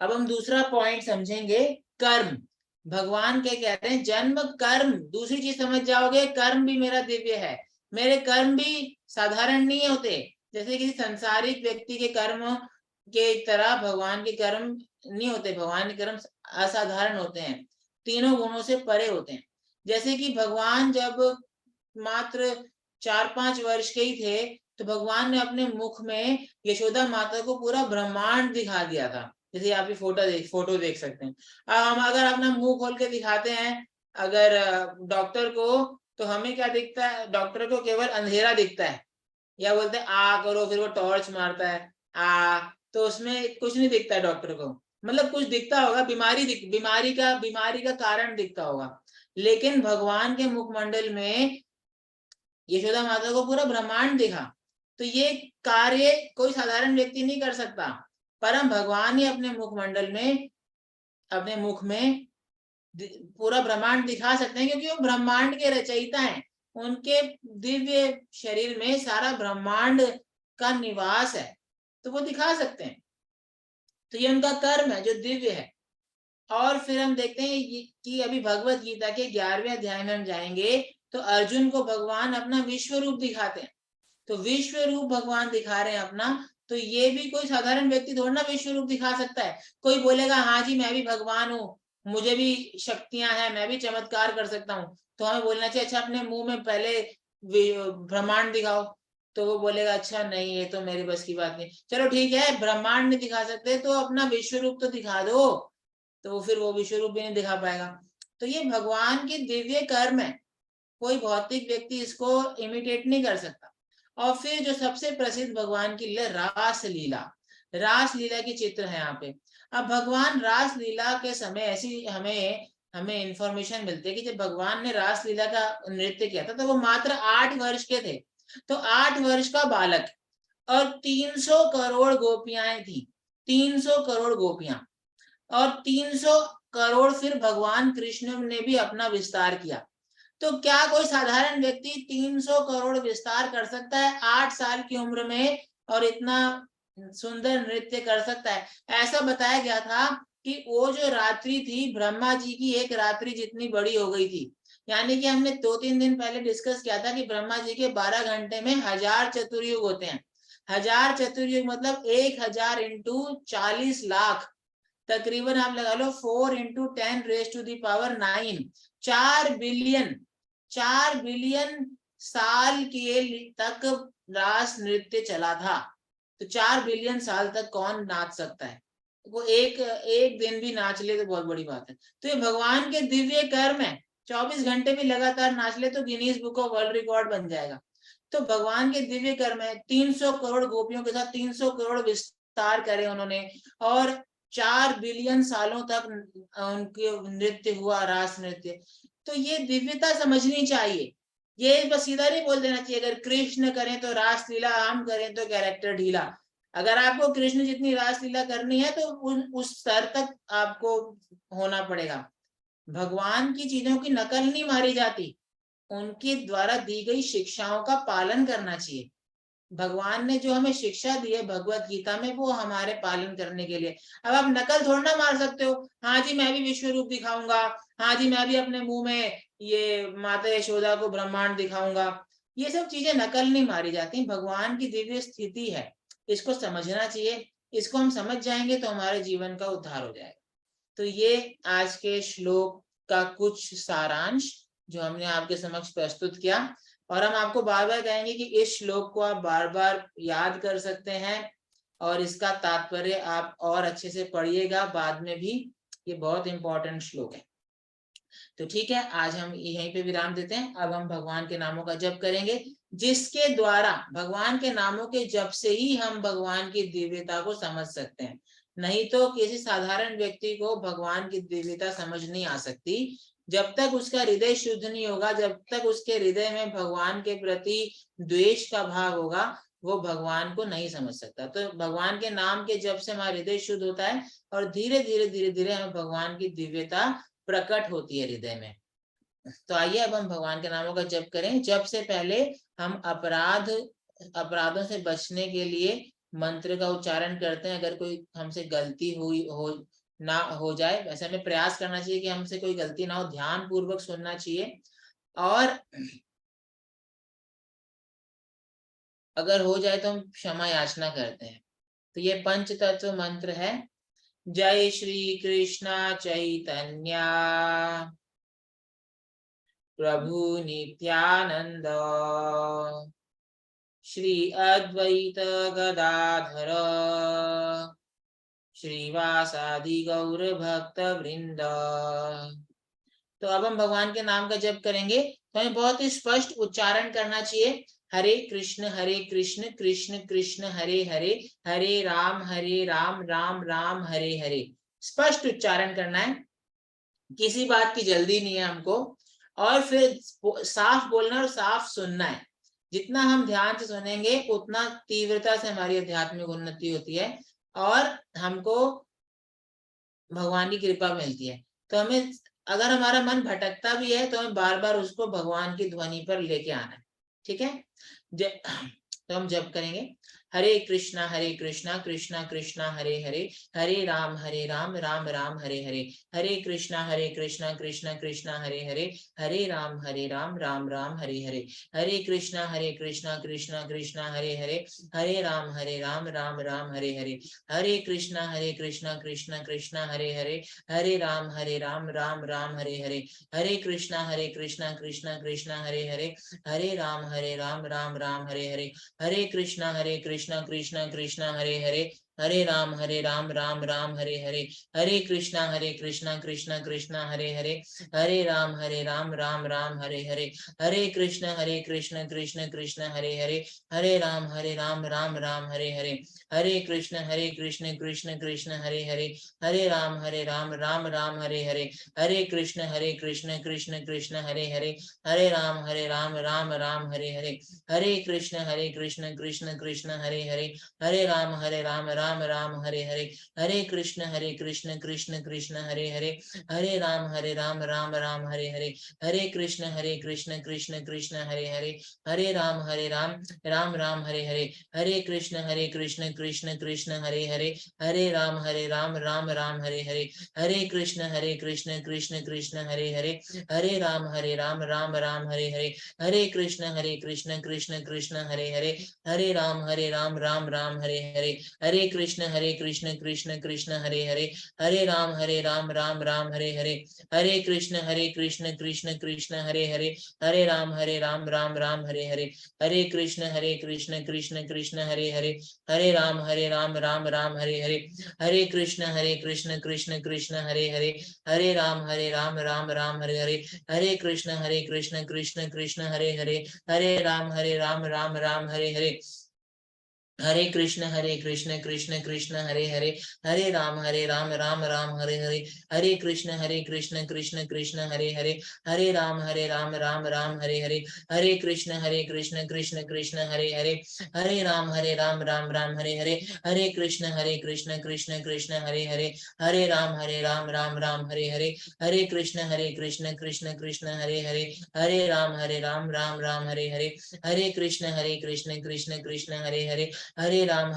अब हम दूसरा पॉइंट समझेंगे, कर्म। भगवान क्या कहते हैं, जन्म कर्म। दूसरी चीज समझ जाओगे, कर्म भी मेरा दिव्य है, मेरे कर्म भी साधारण नहीं होते। जैसे किसी संसारिक व्यक्ति के कर्म के तरह भगवान के कर्म नहीं होते, भगवान के कर्म असाधारण होते हैं, तीनों गुणों से परे होते हैं। जैसे कि भगवान जब मात्र 4-5 वर्ष के ही थे तो भगवान ने अपने मुख में यशोदा माता को पूरा ब्रह्मांड दिखा दिया था। जैसे आप ये फोटो देख सकते हैं। अब हम अगर अपना मुंह खोल के दिखाते हैं अगर डॉक्टर को, तो हमें क्या दिखता है? डॉक्टर को केवल अंधेरा दिखता है, या बोलते हैं आ करो, फिर वो टॉर्च मारता है आ, तो उसमें कुछ नहीं दिखता है डॉक्टर को। मतलब कुछ दिखता होगा, बीमारी का कारण दिखता होगा, लेकिन भगवान के मुखमंडल में यशोदा माता को पूरा ब्रह्मांड दिखा। तो ये कार्य कोई साधारण व्यक्ति नहीं कर सकता, परम भगवान ही अपने मुखमंडल में, अपने मुख में पूरा ब्रह्मांड दिखा सकते हैं, क्योंकि वो ब्रह्मांड के रचयिता हैं। उनके दिव्य शरीर में सारा ब्रह्मांड का निवास है, तो वो दिखा सकते हैं। तो ये उनका कर्म है जो दिव्य है। और फिर हम देखते हैं कि अभी भगवत गीता के 11वें अध्याय में हम जाएंगे तो अर्जुन को भगवान अपना विश्व रूप दिखाते हैं। तो विश्व रूप भगवान दिखा रहे हैं अपना, तो ये भी कोई साधारण व्यक्ति थोड़ा ना विश्व रूप दिखा सकता है। कोई बोलेगा हाँ जी मैं भी भगवान हूँ, मुझे भी शक्तियां हैं, मैं भी चमत्कार कर सकता हूँ, तो हमें बोलना चाहिए अच्छा अपने मुंह में पहले ब्रह्मांड दिखाओ। तो वो बोलेगा अच्छा नहीं ये तो मेरे बस की बात नहीं। चलो ठीक है, ब्रह्मांड नहीं दिखा सकते तो अपना विश्व रूप तो दिखा दो। तो फिर वो विश्व रूप भी नहीं दिखा पाएगा। तो ये भगवान के दिव्य कर्म है, कोई भौतिक व्यक्ति इसको इमिटेट नहीं कर सकता। और फिर जो सबसे प्रसिद्ध भगवान की लीला, रास लीला, रास लीला की चित्र है यहाँ पे। अब भगवान रास लीला के समय ऐसी हमें हमें इंफॉर्मेशन मिलती है कि जब भगवान ने रास लीला का नृत्य किया था तो वो मात्र 8 वर्ष के थे। तो 8 वर्ष का बालक और 300 करोड़ गोपियां थी, 300 करोड़ गोपियां, और 300 करोड़ फिर भगवान कृष्ण ने भी अपना विस्तार किया। तो क्या कोई साधारण व्यक्ति 300 करोड़ विस्तार कर सकता है 8 साल की उम्र में, और इतना सुंदर नृत्य कर सकता है? ऐसा बताया गया था कि वो जो रात्रि थी ब्रह्मा जी की एक रात्रि जितनी बड़ी हो गई थी। यानी कि हमने 2-3 दिन पहले डिस्कस किया था कि ब्रह्मा जी के 12 घंटे में 1000 चतुर्युग होते हैं। 1000 चतुर्युग मतलब 1000 इंटू 40 लाख, तकरीबन आप लगा लो 4 into 10 raise to the power 9, 4 billion, 4 billion साल के तक रास नृत्य चला था। तो 4 बिलियन साल तक कौन नाच सकता है? वो एक एक दिन भी नाच ले तो बहुत बड़ी बात है। तो ये भगवान के दिव्य कर्म है। 24 घंटे भी लगातार नाच ले तो Guinness book of world record बन जाएगा। तो भगवान के दिव्य कर्म है, 300 करोड़ गोपियों के साथ 300 करोड़ विस्तार करे उन्होंने, और 4 बिलियन सालों तक उनके नृत्य हुआ, रास नृत्य। तो ये दिव्यता समझनी चाहिए। ये बस सीधा नहीं बोल देना चाहिए अगर कृष्ण करें तो रास लीला, हम करें तो कैरेक्टर ढीला। अगर आपको कृष्ण जितनी रास लीला करनी है तो उस स्तर तक आपको होना पड़ेगा। भगवान की चीजों की नकल नहीं मारी जाती, उनके द्वारा दी गई शिक्षाओं का पालन करना चाहिए। भगवान ने जो हमें शिक्षा दी है भगवत गीता में वो हमारे पालन करने के लिए। अब आप नकल थोड़ा ना मार सकते हो, हाँ जी मैं भी विश्व रूप दिखाऊंगा, हाँ जी मैं भी अपने मुंह में ये माता यशोदा को ब्रह्मांड दिखाऊंगा। ये सब चीजें नकल नहीं मारी जाती, भगवान की दिव्य स्थिति है, इसको समझना चाहिए। इसको हम समझ जाएंगे तो हमारे जीवन का उद्धार हो जाएगा। तो ये आज के श्लोक का कुछ सारांश जो हमने आपके समक्ष प्रस्तुत किया। और हम आपको बार बार कहेंगे कि इस श्लोक को आप बार बार याद कर सकते हैं और इसका तात्पर्य आप और अच्छे से पढ़िएगा बाद में भी। ये बहुत इंपॉर्टेंट श्लोक है। तो ठीक है, आज हम यहीं पे विराम देते हैं। अब हम भगवान के नामों का जप करेंगे, जिसके द्वारा भगवान के नामों के जप से ही हम भगवान की दिव्यता को समझ सकते हैं। नहीं तो किसी साधारण व्यक्ति को भगवान की दिव्यता समझ नहीं आ सकती। जब तक उसका हृदय शुद्ध नहीं होगा, जब तक उसके हृदय में भगवान के प्रति द्वेष का भाव होगा, वो भगवान को नहीं समझ सकता। तो भगवान के नाम के जप से हमारा हृदय शुद्ध होता है और धीरे धीरे धीरे धीरे हमें भगवान की दिव्यता प्रकट होती है हृदय में। तो आइए अब हम भगवान के नामों का जप करें। जप से पहले हम अपराधों से बचने के लिए मंत्र का उच्चारण करते हैं। अगर कोई हमसे गलती हुई हो ना हो जाए, वैसे हमें प्रयास करना चाहिए कि हमसे कोई गलती ना हो, ध्यान पूर्वक सुनना चाहिए। और अगर हो जाए तो हम क्षमा याचना करते हैं। तो ये पंच तत्व मंत्र है। जय श्री कृष्ण चैतन्य प्रभु नित्यानंद श्री अद्वैत गदाधर श्रीवासादि गौर भक्त वृंद। तो अब हम भगवान के नाम का जप करेंगे, तो हमें बहुत ही स्पष्ट उच्चारण करना चाहिए। हरे कृष्ण कृष्ण कृष्ण हरे हरे, हरे राम राम राम हरे हरे। स्पष्ट उच्चारण करना है, किसी बात की जल्दी नहीं है हमको। और फिर साफ बोलना और साफ सुनना है। जितना हम ध्यान से सुनेंगे उतना तीव्रता से हमारी आध्यात्मिक उन्नति होती है और हमको भगवान की कृपा मिलती है। तो हमें, अगर हमारा मन भटकता भी है तो हमें बार बार उसको भगवान की ध्वनि पर लेके आना है। ठीक है। तो हम जप करेंगे। हरे कृष्णा कृष्णा कृष्णा हरे हरे, हरे राम राम राम हरे हरे, हरे कृष्णा कृष्णा कृष्णा हरे हरे, हरे राम राम राम हरे हरे, हरे कृष्णा कृष्णा कृष्णा हरे हरे, हरे राम राम राम हरे हरे, हरे कृष्णा कृष्णा कृष्णा हरे हरे, हरे राम राम राम हरे हरे, हरे कृष्णा कृष्णा कृष्णा हरे हरे, हरे राम राम राम हरे हरे, हरे कृष्णा कृष्णा कृष्णा हरे हरे, हरे राम राम राम हरे हरे, हरे कृष्णा कृष्णा कृष्णा हरे हरे, हरे राम राम राम हरे हरे, हरे कृष्णा कृष्णा कृष्णा हरे हरे, हरे राम राम राम हरे हरे, हरे कृष्ण कृष्ण हरे हरे, हरे राम राम राम हरे हरे, हरे कृष्ण कृष्ण कृष्ण हरे हरे, हरे राम राम राम हरे हरे, हरे कृष्ण कृष्ण कृष्ण हरे हरे, हरे राम राम राम हरे हरे, हरे कृष्ण कृष्ण कृष्ण हरे हरे, हरे राम राम राम हरे हरे, हरे कृष्ण कृष्ण कृष्ण हरे हरे, हरे राम राम राम हरे हरे, हरे कृष्ण कृष्ण कृष्ण हरे हरे, हरे राम राम राम हरे हरे, हरे कृष्ण कृष्ण कृष्ण हरे हरे, हरे राम राम राम हरे हरे, हरे कृष्ण कृष्ण कृष्ण हरे हरे, हरे राम राम राम हरे हरे, हरे कृष्ण कृष्ण कृष्ण हरे हरे, हरे राम राम राम हरे हरे, हरे कृष्ण कृष्ण कृष्ण हरे हरे, हरे राम राम राम हरे हरे, हरे कृष्ण कृष्ण कृष्ण हरे हरे, हरे राम राम हरे हरे, हरे कृष्ण कृष्ण कृष्ण हरे हरे, हरे राम राम राम हरे हरे, हरे कृष्ण कृष्ण कृष्ण हरे हरे, हरे राम राम राम हरे हरे, हरे कृष्ण कृष्ण कृष्ण हरे हरे, हरे राम राम राम हरे हरे, हरे कृष्ण कृष्ण कृष्ण हरे हरे, हरे राम राम राम हरे हरे, हरे कृष्ण कृष्ण कृष्ण हरे हरे, हरे राम राम हरे हरे, हरे कृष्ण कृष्ण कृष्ण हरे हरे, हरे राम राम हरे हरे, हरे कृष्ण कृष्ण कृष्ण हरे हरे, हरे राम राम हरे हरे, हरे कृष्ण कृष्ण कृष्ण हरे हरे, हरे राम राम राम हरे हरे, हरे कृष्ण कृष्ण कृष्ण हरे हरे, हरे राम राम हरे हरे, हरे कृष्ण कृष्ण कृष्ण हरे हरे, हरे राम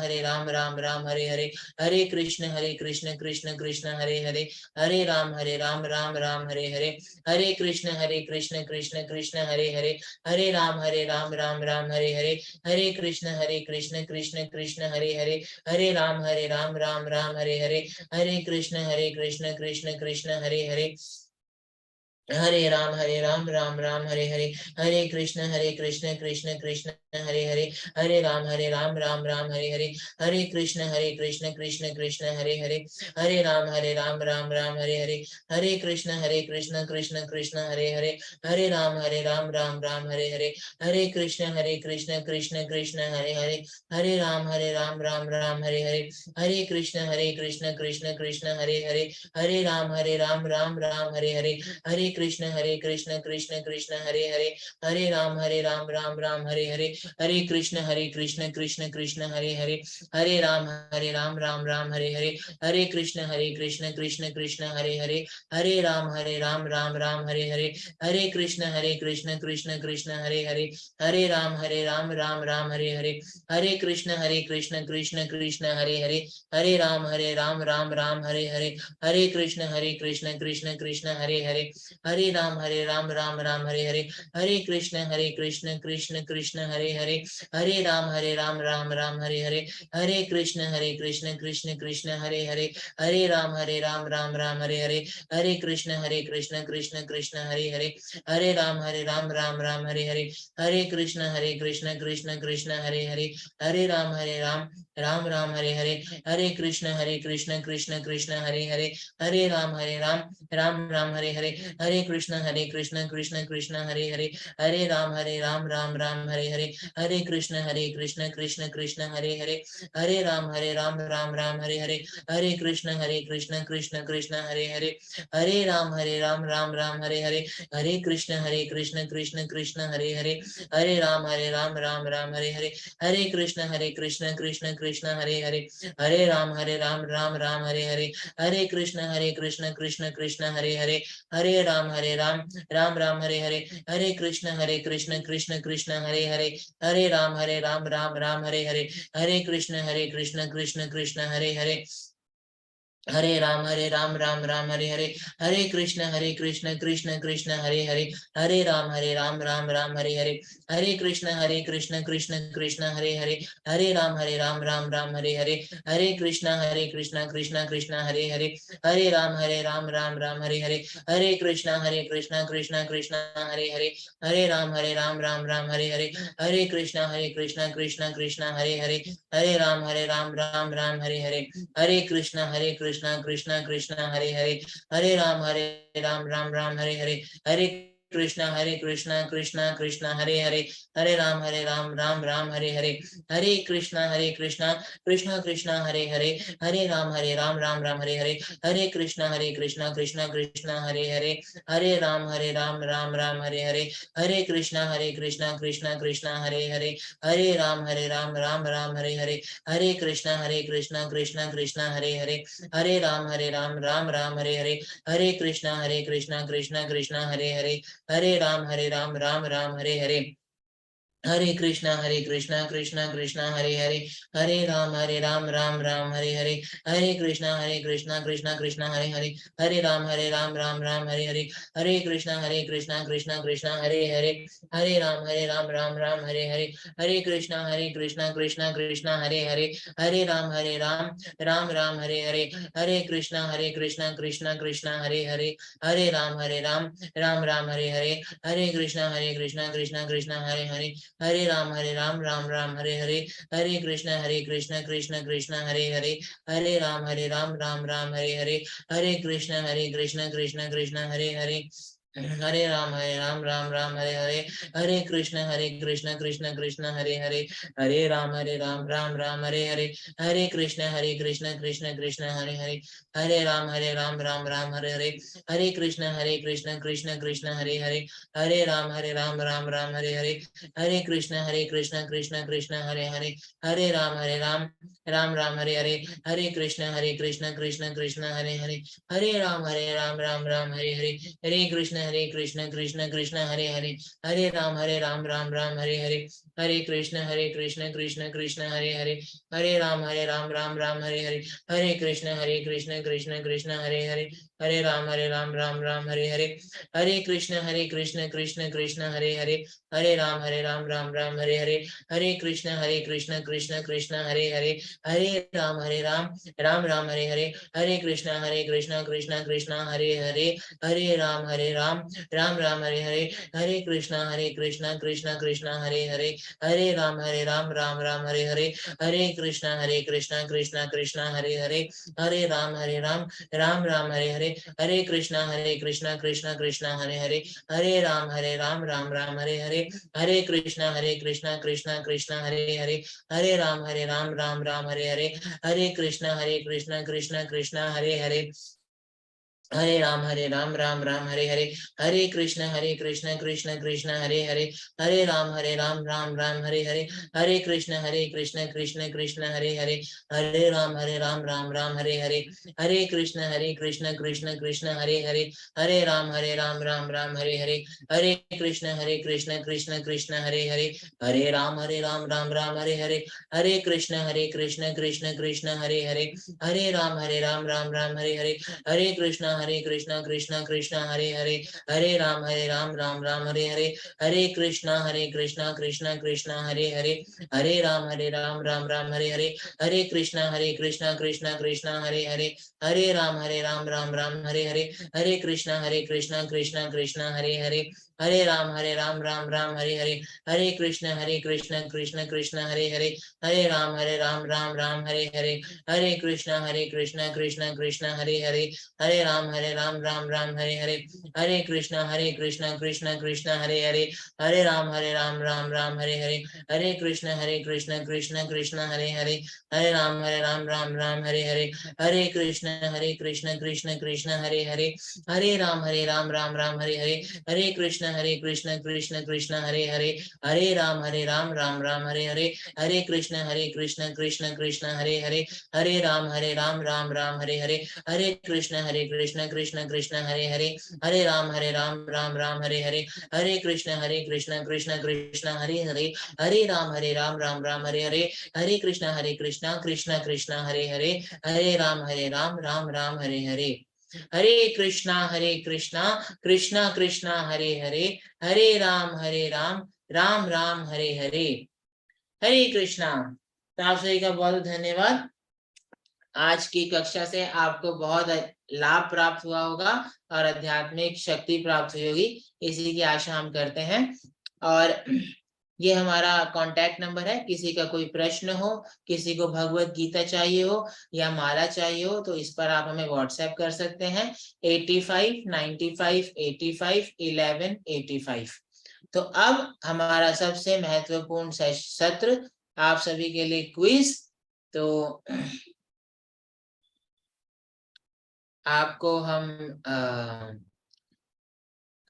राम राम हरे हरे, हरे कृष्ण कृष्ण कृष्ण हरे हरे, हरे राम राम राम हरे हरे, हरे कृष्ण कृष्ण कृष्ण हरे हरे, हरे राम राम राम हरे हरे, हरे कृष्ण कृष्ण कृष्ण हरे हरे, हरे राम राम राम हरे हरे, हरे कृष्ण कृष्ण कृष्ण हरे हरे, हरे राम राम राम हरे हरे, हरे कृष्ण कृष्ण कृष्ण हरे हरे, हरे राम राम राम हरे हरे, हरे कृष्ण कृष्ण कृष्ण हरे हरे, हरे राम राम राम हरे हरे, हरे कृष्ण कृष्ण कृष्ण हरे हरे, हरे राम राम हरे हरे, हरे कृष्ण कृष्ण कृष्ण हरे हरे, हरे राम राम राम हरे हरे, हरे कृष्ण कृष्ण कृष्ण हरे हरे, हरे राम राम राम हरे हरे, हरे कृष्ण कृष्ण कृष्ण हरे हरे, हरे राम राम राम हरे हरे, हरे कृष्ण कृष्ण कृष्ण हरे हरे, हरे राम राम राम हरे हरे, हरे कृष्ण कृष्ण कृष्ण हरे हरे, हरे राम राम राम हरे हरे, हरे कृष्ण कृष्ण कृष्ण हरे हरे, हरे राम राम राम हरे हरे, हरे कृष्ण कृष्ण कृष्ण हरे हरे, हरे राम राम हरे हरे, हरे कृष्ण कृष्ण कृष्ण हरे हरे, हरे राम राम हरे हरे, हरे कृष्ण कृष्ण कृष्ण हरे हरे, हरे राम राम हरे हरे, हरे कृष्ण कृष्ण कृष्ण हरे हरे, हरे राम राम राम हरे हरे, हरे कृष्ण कृष्ण कृष्ण हरे हरे, हरे राम राम राम हरे हरे, हरे कृष्ण कृष्ण कृष्ण हरे हरे, हरे राम राम हरे हरे, हरे कृष्ण कृष्ण कृष्ण हरे हरे, हरे राम राम राम हरे हरे, हरे कृष्ण कृष्ण कृष्ण हरे हरे, हरे राम राम हरे हरे, हरे कृष्ण कृष्ण कृष्ण हरे हरे, हरे राम राम राम हरे हरे, हरे कृष्ण कृष्ण कृष्ण हरे हरे, हरे राम राम हरे हरे, हरे कृष्ण कृष्ण कृष्ण हरे हरे, हरे राम राम राम हरे हरे, हरे कृष्ण कृष्ण कृष्ण हरे हरे, हरे राम राम राम हरे हरे, हरे कृष्ण कृष्ण कृष्ण हरे हरे, हरे राम राम राम हरे हरे, हरे कृष्ण कृष्ण कृष्ण हरे हरे, हरे राम राम राम हरे हरे, हरे कृष्ण कृष्ण कृष्ण हरे हरे, हरे राम राम राम हरे हरे, हरे कृष्ण कृष्ण कृष्ण हरे हरे, हरे राम राम हरे हरे, हरे कृष्ण कृष्ण कृष्ण हरे हरे, हरे राम राम हरे हरे, हरे कृष्ण कृष्ण कृष्ण हरे हरे, हरे राम राम हरे हरे, हरे कृष्ण कृष्ण कृष्ण हरे हरे, हरे राम राम हरे हरे, हरे कृष्ण कृष्ण कृष्ण हरे हरे, हरे राम राम हरे हरे, हरे कृष्ण कृष्ण कृष्ण हरे हरे, हरे राम राम हरे हरे, हरे कृष्ण कृष्ण कृष्ण हरे हरे, हरे राम राम हरे हरे, हरे कृष्ण कृष्ण कृष्ण हरे हरे, हरे राम राम हरे हरे, हरे कृष्ण कृष्ण कृष्ण हरे हरे, हरे राम राम हरे हरे, हरे कृष्ण कृष्ण कृष्ण हरे हरे, हरे राम राम हरे हरे, हरे कृष्ण कृष्ण कृष्ण हरे हरे, हरे राम राम हरे हरे, हरे कृष्ण कृष्ण कृष्ण हरे हरे, हरे राम राम हरे हरे, हरे कृष्ण कृष्ण कृष्ण हरे हरे, हरे राम राम हरे हरे, हरे कृष्ण कृष्ण कृष्ण हरे हरे, हरे राम राम हरे हरे, हरे कृष्ण कृष्ण कृष्ण हरे हरे, हरे राम राम हरे हरे, हरे कृष्ण कृष्ण कृष्ण हरे हरे, हरे राम राम हरे हरे, हरे कृष्ण कृष्ण कृष्ण हरे हरे, हरे राम राम हरे हरे, हरे कृष्ण कृष्ण कृष्ण हरे हरे, हरे राम राम हरे हरे, हरे कृष्ण कृष्ण कृष्ण हरे हरे, हरे राम राम हरे हरे, हरे कृष्ण कृष्ण कृष्ण हरे हरे, हरे राम राम हरे हरे, हरे कृष्ण कृष्ण कृष्ण हरे हरे, हरे राम राम हरे हरे, हरे कृष्ण कृष्ण कृष्ण हरे हरे, हरे राम राम हरे हरे, हरे कृष्ण कृष्ण कृष्ण हरे हरे, हरे राम राम हरे हरे, हरे कृष्ण कृष्ण कृष्ण हरे हरे, हरे राम राम हरे हरे, हरे कृष्ण कृष्ण कृष्ण हरे हरे, हरे राम राम हरे हरे, हरे कृष्ण कृष्ण कृष्ण हरे हरे, हरे राम राम हरे हरे, हरे कृष्ण कृष्ण कृष्ण हरे हरे, हरे राम राम हरे हरे, हरे कृष्ण कृष्ण कृष्ण हरे हरे, हरे राम राम हरे हरे, हरे कृष्ण कृष्ण कृष्ण हरे हरे, हरे राम राम राम हरे हरे, हरे कृष्ण कृष्ण कृष्ण हरे हरे, हरे राम राम हरे हरे, हरे कृष्ण कृष्ण कृष्ण हरे हरे, हरे राम राम राम हरे हरे, हरे कृष्ण कृष्ण कृष्ण हरे हरे, हरे राम राम हरे हरे, हरे कृष्ण कृष्ण कृष्ण हरे हरे, हरे राम राम हरे हरे, हरे कृष्ण कृष्ण कृष्ण हरे हरे, हरे राम राम हरे हरे, हरे कृष्ण कृष्ण कृष्ण हरे हरे, हरे राम राम हरे हरे, हरे कृष्ण कृष्ण कृष्ण हरे हरे, हरे राम राम हरे हरे, हरे कृष्ण कृष्ण कृष्ण हरे हरे, हरे राम राम हरे हरे, हरे कृष्ण कृष्ण कृष्ण हरे हरे, हरे राम राम हरे हरे, हरे कृष्ण कृष्ण कृष्ण हरे हरे, हरे राम राम हरे हरे, हरे कृष्ण हरे कृष्णा कृष्णा कृष्णा हरे हरे, हरे राम राम राम हरे हरे, हरे कृष्णा कृष्णा कृष्णा हरे हरे, हरे राम राम राम हरे हरे, हरे कृष्णा कृष्णा कृष्णा हरे हरे, हरे राम राम राम हरे हरे, हरे कृष्णा कृष्णा कृष्णा हरे हरे, हरे राम राम राम हरे हरे, हरे कृष्ण कृष्ण कृष्ण हरे हरे, हरे राम राम राम हरे हरे, हरे कृष्ण कृष्ण कृष्ण हरे हरे, हरे राम राम राम हरे हरे, हरे कृष्ण कृष्ण कृष्ण हरे हरे, हरे राम राम राम हरे हरे, हरे कृष्ण कृष्ण कृष्ण हरे हरे, हरे राम राम राम हरे हरे, हरे कृष्ण कृष्ण कृष्ण हरे हरे, हरे राम राम हरे हरे, हरे कृष्ण कृष्ण कृष्ण हरे हरे, हरे राम राम हरे हरे, हरे कृष्ण कृष्ण कृष्ण हरे हरे, हरे राम राम हरे हरे, हरे कृष्ण कृष्ण कृष्ण हरे हरे, हरे राम राम हरे हरे, हरे कृष्ण कृष्ण कृष्ण हरे हरे, हरे राम राम हरे हरे, हरे कृष्ण कृष्ण कृष्ण हरे हरे, हरे राम राम हरे हरे, हरे कृष्णा कृष्णा कृष्णा हरे हरे, हरे राम राम राम हरे हरे, हरे कृष्णा। तो आप सभी का बहुत धन्यवाद। आज की कक्षा से आपको बहुत लाभ प्राप्त हुआ होगा और आध्यात्मिक शक्ति प्राप्त हुई होगी, इसी की आशा हम करते हैं। और ये हमारा कांटेक्ट नंबर है, किसी का कोई प्रश्न हो, किसी को भगवत गीता चाहिए हो या माला चाहिए हो, तो इस पर आप हमें व्हाट्सएप कर सकते हैं 85 95 85 11 85। तो अब हमारा सबसे महत्वपूर्ण सत्र आप सभी के लिए क्विज। तो आपको हम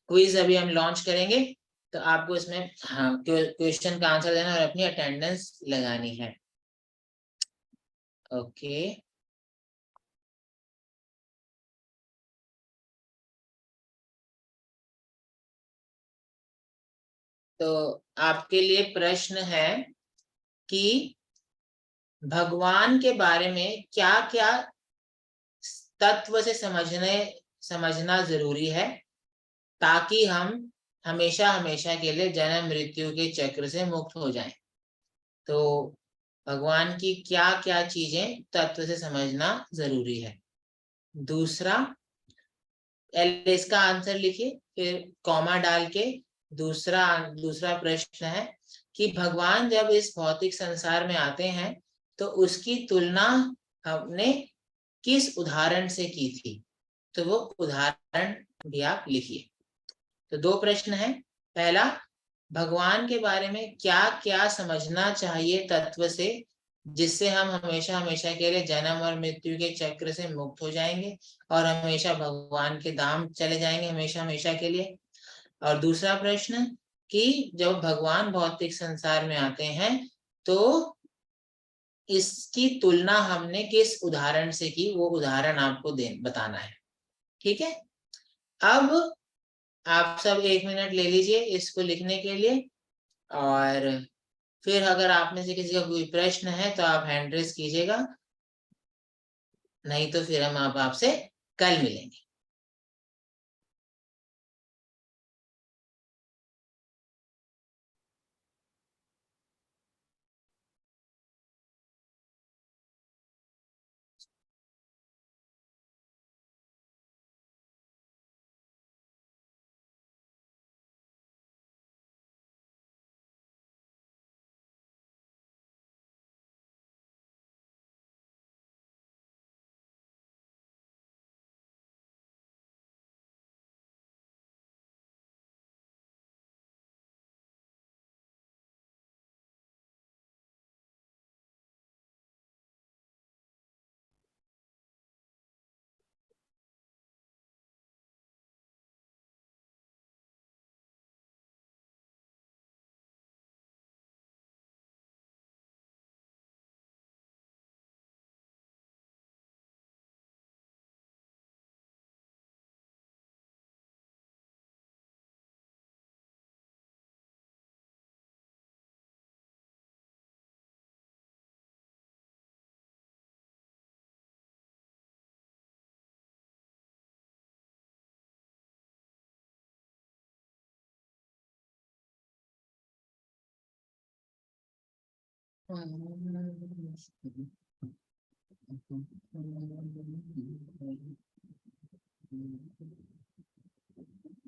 क्विज अभी हम लॉन्च करेंगे, तो आपको इसमें हाँ क्वेश्चन का आंसर देना और अपनी अटेंडेंस लगानी है। ओके, तो आपके लिए प्रश्न है कि भगवान के बारे में क्या क्या तत्व से समझना जरूरी है, ताकि हम हमेशा हमेशा के लिए जन्म मृत्यु के चक्र से मुक्त हो जाएं। तो भगवान की क्या क्या चीजें तत्व से समझना जरूरी है। दूसरा, इसका आंसर लिखिए, फिर कॉमा डाल के दूसरा दूसरा प्रश्न है कि भगवान जब इस भौतिक संसार में आते हैं तो उसकी तुलना हमने किस उदाहरण से की थी, तो वो उदाहरण भी आप लिखिए। तो दो प्रश्न है। पहला, भगवान के बारे में क्या क्या समझना चाहिए तत्व से, जिससे हम हमेशा हमेशा के लिए जन्म और मृत्यु के चक्र से मुक्त हो जाएंगे और हमेशा भगवान के धाम चले जाएंगे हमेशा हमेशा के लिए। और दूसरा प्रश्न कि जब भगवान भौतिक संसार में आते हैं तो इसकी तुलना हमने किस उदाहरण से की, वो उदाहरण आपको बताना है। ठीक है, अब आप सब 1 मिनट ले लीजिए इसको लिखने के लिए, और फिर अगर आप में से किसी का कोई प्रश्न है तो आप हैंड रेस कीजिएगा, नहीं तो फिर हम आपसे कल मिलेंगे।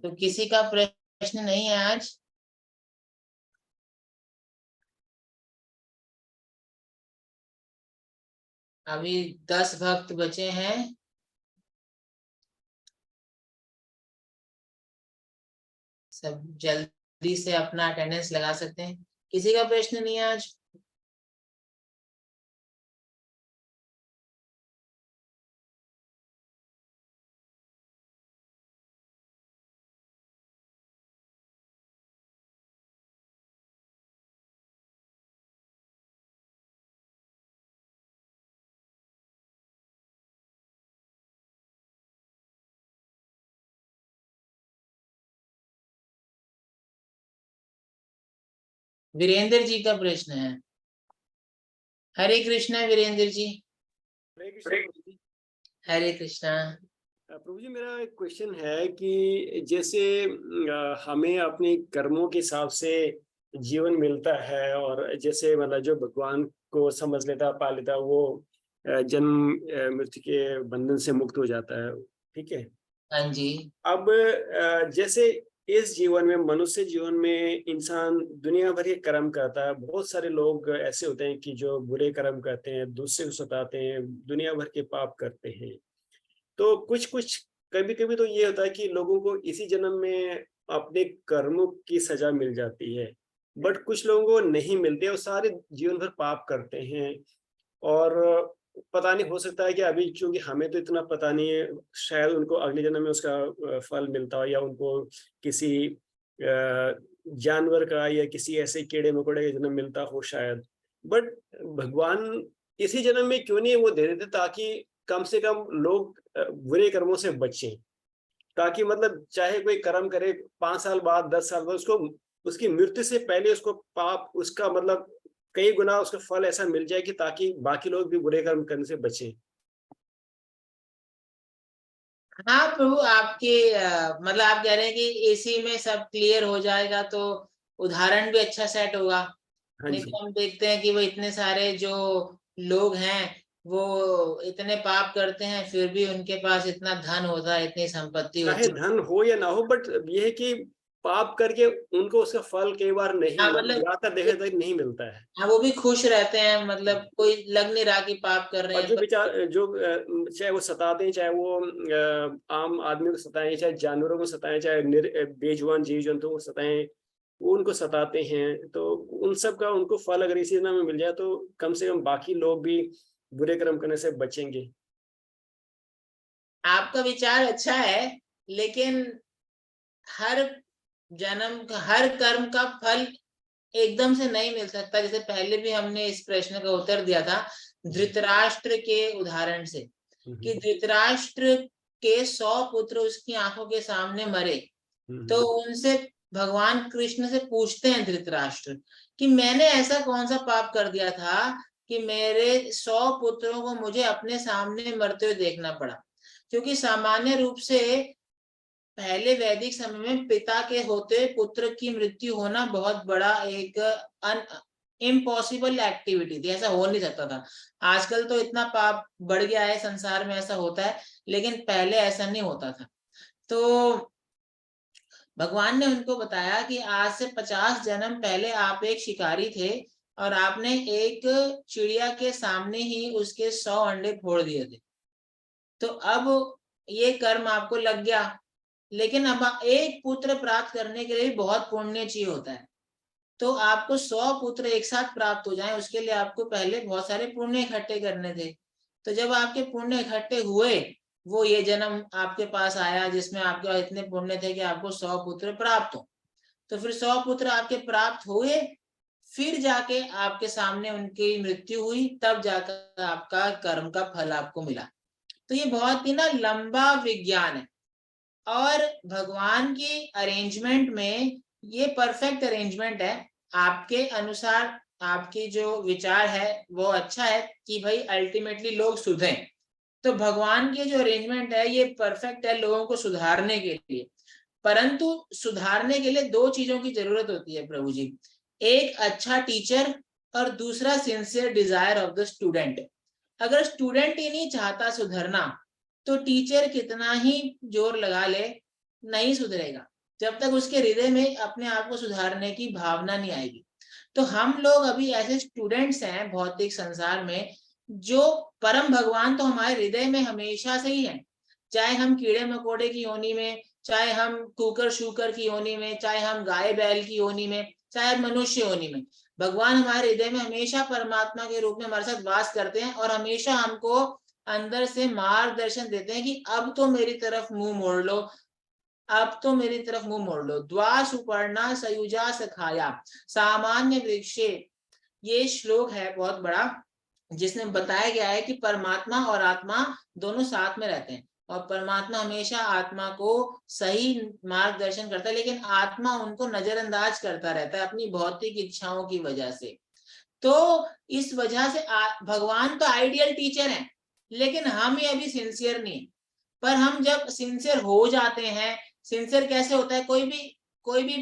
तो किसी का प्रश्न नहीं है आज? अभी 10 भक्त बचे हैं। सब जल्दी से अपना अटेंडेंस लगा सकते हैं। किसी का प्रश्न नहीं है आज? वीरेंद्र जी का प्रश्न है। हरे कृष्णा वीरेंद्र जी। हरे कृष्णा प्रभु जी। हरे कृष्णा। प्रभु जी, मेरा एक क्वेश्चन है कि जैसे हमें अपने कर्मों के हिसाब से जीवन मिलता है, और जैसे मतलब जो भगवान को समझ लेता पा लेता वो जन्म मृत्यु के बंधन से मुक्त हो जाता है, ठीक है। हाँ जी। अब जैसे इस जीवन में, मनुष्य जीवन में इंसान दुनिया भर के कर्म करता है। बहुत सारे लोग ऐसे होते हैं कि जो बुरे कर्म करते हैं, दूसरे को सताते हैं, दुनिया भर के पाप करते हैं। तो कुछ कभी कभी तो ये होता है कि लोगों को इसी जन्म में अपने कर्मों की सजा मिल जाती है, बट कुछ लोगों को नहीं मिलती है, वो सारे जीवन भर पाप करते हैं। और पता नहीं, हो सकता है कि अभी चूंकि हमें तो इतना पता नहीं है, शायद उनको अगले जन्म में उसका फल मिलता हो, या उनको किसी जानवर का या किसी ऐसे कीड़े मकोड़े का जन्म मिलता हो शायद। बट भगवान इसी जन्म में क्यों नहीं वो दे देते, ताकि कम से कम लोग बुरे कर्मों से बचें, ताकि मतलब चाहे कोई कर्म करे 5 साल बाद, 10 साल बाद, उसको उसकी मृत्यु से पहले उसको पाप, उसका मतलब कई गुना उसका फल ऐसा मिल जाए कि ताकि बाकी लोग भी बुरे कर्म करने से बचें। हाँ प्रभु, आपके मतलब आप कह रहे हैं कि इसी में सब क्लियर हो जाएगा तो उदाहरण भी अच्छा सेट होगा। हाँ नहीं जी। तो हम देखते हैं कि वो इतने सारे जो लोग हैं वो इतने पाप करते हैं, फिर भी उनके पास इतना धन होता है, इतनी संपत्ति चाहे होती है। धन हो या ना हो, बट ये है कि पाप करके उनको उसका फल कई बार नहीं, हाँ मतलब मतलब ज्यादातर देखा तक नहीं मिलता है। हाँ, वो भी खुश रहते हैं, मतलब कोई लग नहीं रहा कि पाप कर रहे और हैं जो पर। बेचार जो चाहे वो सताते हैं, चाहे वो आम आदमी को सताएं, चाहे जानवरों को सताएं, चाहे बेजुबान जीव जंतुओं को सताएं, वो उनको सताते हैं। तो उन सब का उनको फल अगर इसी दुनिया में मिल जाए तो कम से कम बाकी लोग भी बुरे कर्म करने से बचेंगे। आपका विचार अच्छा है, लेकिन हर जन्म का हर कर्म का फल एकदम से नहीं मिल सकता। जैसे पहले भी हमने इस प्रश्न का उत्तर दिया था धृतराष्ट्र के उदाहरण से, कि धृतराष्ट्र के 100 पुत्र उसकी आंखों के सामने मरे, तो उनसे भगवान कृष्ण से पूछते हैं धृतराष्ट्र कि मैंने ऐसा कौन सा पाप कर दिया था कि मेरे 100 पुत्रों को मुझे अपने सामने मरते हुए देखना पड़ा। क्योंकि सामान्य रूप से पहले वैदिक समय में पिता के होते पुत्र की मृत्यु होना बहुत बड़ा एक इम्पॉसिबल एक्टिविटी थी, ऐसा हो नहीं सकता था। आजकल तो इतना पाप बढ़ गया है संसार में, ऐसा होता है, लेकिन पहले ऐसा नहीं होता था। तो भगवान ने उनको बताया कि आज से 50 जन्म पहले आप एक शिकारी थे और आपने एक चिड़िया के सामने ही उसके 100 अंडे फोड़ दिए थे। तो अब ये कर्म आपको लग गया, लेकिन अब एक पुत्र प्राप्त करने के लिए बहुत पुण्य चाहिए होता है। तो आपको 100 पुत्र एक साथ प्राप्त हो जाएं, उसके लिए आपको पहले बहुत सारे पुण्य इकट्ठे करने थे। तो जब आपके पुण्य इकट्ठे हुए, वो ये जन्म आपके पास आया जिसमें आपके इतने पुण्य थे कि आपको 100 पुत्र प्राप्त हो। तो फिर 100 पुत्र आपके प्राप्त हुए, फिर जाके आपके सामने उनकी मृत्यु हुई, तब जाकर आपका कर्म का फल आपको मिला। तो ये बहुत ही ना लंबा विज्ञान है, और भगवान की अरेंजमेंट में ये परफेक्ट अरेंजमेंट है। आपके अनुसार आपकी जो विचार है वो अच्छा है कि भाई अल्टीमेटली लोग सुधरें। तो भगवान की जो अरेंजमेंट है ये परफेक्ट है लोगों को सुधारने के लिए। परंतु सुधारने के लिए 2 चीजों की जरूरत होती है प्रभु जी, एक अच्छा टीचर और दूसरा sincere desire of the student. अगर स्टूडेंट ही नहीं चाहता सुधरना तो टीचर कितना ही जोर लगा ले नहीं सुधरेगा, जब तक उसके हृदय में अपने आप को सुधारने की भावना नहीं आएगी। तो हम लोग अभी ऐसे स्टूडेंट्स हैं भौतिक संसार में, जो परम भगवान तो हमारे हृदय में हमेशा से ही है। चाहे हम कीड़े मकोड़े की योनि में, चाहे हम कुकर शुकर की योनि में, चाहे हम गाय बैल की योनि में, चाहे मनुष्य योनि में, भगवान हमारे हृदय में हमेशा परमात्मा के रूप में हमारे साथ वास करते हैं और हमेशा हमको अंदर से मार्गदर्शन देते हैं कि अब तो मेरी तरफ मुंह मोड़ लो, अब तो मेरी तरफ मुंह मोड़ लो। द्वा सुपर्णा सयुजा सखाया सामान्य वृक्षे, ये श्लोक है बहुत बड़ा, जिसमें बताया गया है कि परमात्मा और आत्मा दोनों साथ में रहते हैं और परमात्मा हमेशा आत्मा को सही मार्गदर्शन करता है, लेकिन आत्मा उनको नजरअंदाज करता रहता है अपनी भौतिक इच्छाओं की वजह से। तो इस वजह से भगवान तो आइडियल टीचर हैं, लेकिन हम ही अभी सिंसियर नहीं। पर हम जब सिंसियर हो जाते हैं, सिंसियर कैसे होता है, कोई भी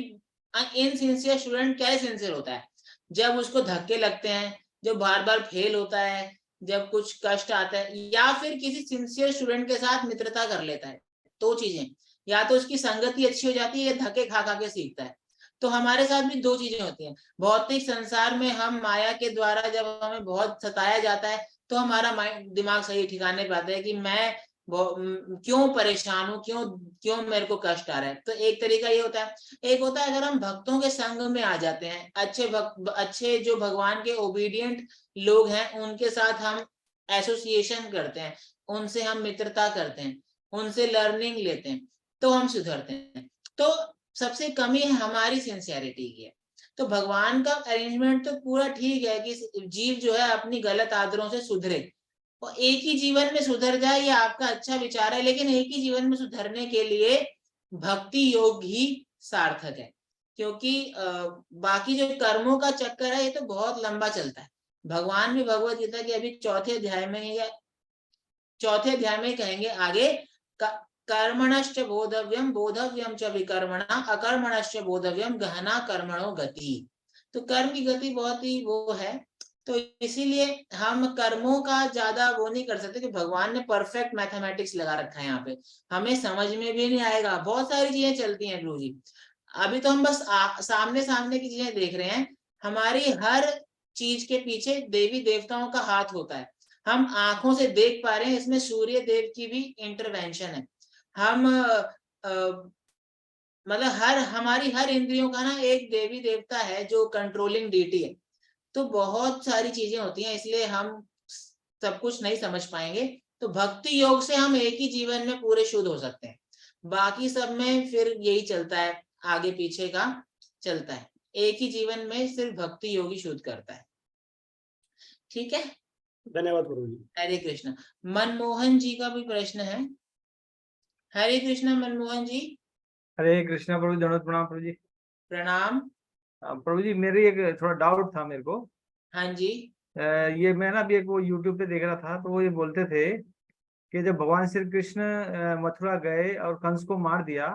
इनसिंसियर स्टूडेंट कैसे सिंसियर होता है, जब उसको धक्के लगते हैं, जब बार बार फेल होता है, जब कुछ कष्ट आता है, या फिर किसी सिंसियर स्टूडेंट के साथ मित्रता कर लेता है। दो चीजें, या तो उसकी संगति अच्छी हो जाती है या धक्के खा खा के सीखता है। तो हमारे साथ भी दो चीजें होती हैं। भौतिक संसार में हम माया के द्वारा जब हमें बहुत सताया जाता है तो हमारा माइंड दिमाग सही ठिकाने पे आता है कि मैं क्यों परेशान हूँ, क्यों मेरे को कष्ट आ रहा है। तो एक तरीका ये होता है। एक होता है अगर हम भक्तों के संग में आ जाते हैं, अच्छे जो भगवान के ओबीडिएंट लोग हैं उनके साथ हम एसोसिएशन करते हैं, उनसे हम मित्रता करते हैं, उनसे लर्निंग लेते हैं, तो हम सुधरते हैं। तो सबसे कमी है हमारी सिंसियरिटी की है। तो भगवान का अरेंजमेंट तो पूरा ठीक है कि जीव जो है अपनी गलत आदतों से सुधरे, और एक ही जीवन में सुधर जाए, ये आपका अच्छा विचार है, लेकिन एक ही जीवन में सुधरने के लिए भक्ति योग ही सार्थक है। क्योंकि बाकी जो कर्मों का चक्कर है ये तो बहुत लंबा चलता है। भगवान भी भगवत गीता के अभी चौथे अध्याय में कहेंगे आगे, कर्मणश्च बोधव्यम बोधव्यम च विकर्मणा अकर्मणश्च बोधव्यम गहना कर्मणो गति। तो कर्म की गति बहुत ही वो है, तो इसीलिए हम कर्मों का ज्यादा वो नहीं कर सकते कि भगवान ने परफेक्ट मैथमेटिक्स लगा रखा है यहाँ पे, हमें समझ में भी नहीं आएगा। बहुत सारी चीजें चलती हैं गुरु जी, अभी तो हम बस सामने सामने की चीजें देख रहे हैं। हमारी हर चीज के पीछे देवी देवताओं का हाथ होता है, हम आंखों से देख पा रहे हैं, इसमें सूर्य देव की भी इंटरवेंशन है। हम मतलब हमारी हर इंद्रियों का ना एक देवी देवता है जो कंट्रोलिंग डीटी है। तो बहुत सारी चीजें होती हैं, इसलिए हम सब कुछ नहीं समझ पाएंगे। तो भक्ति योग से हम एक ही जीवन में पूरे शुद्ध हो सकते हैं, बाकी सब में फिर यही चलता है, आगे पीछे का चलता है। एक ही जीवन में सिर्फ भक्ति योगी शुद्ध करता है। ठीक है, धन्यवाद गुरु जी। हरे कृष्ण। मनमोहन जी का भी प्रश्न है। हरे कृष्ण मनमोहन जी। हरे कृष्णा प्रभु, दंडवत प्रणाम प्रभु जी। प्रणाम। प्रभु जी, मेरी एक थोड़ा डाउट था मेरे को। हाँ जी। ये मैं ना अभी एक वो YouTube पे देख रहा था, तो वो ये बोलते थे कि जब भगवान श्री कृष्ण मथुरा गए और कंस को मार दिया,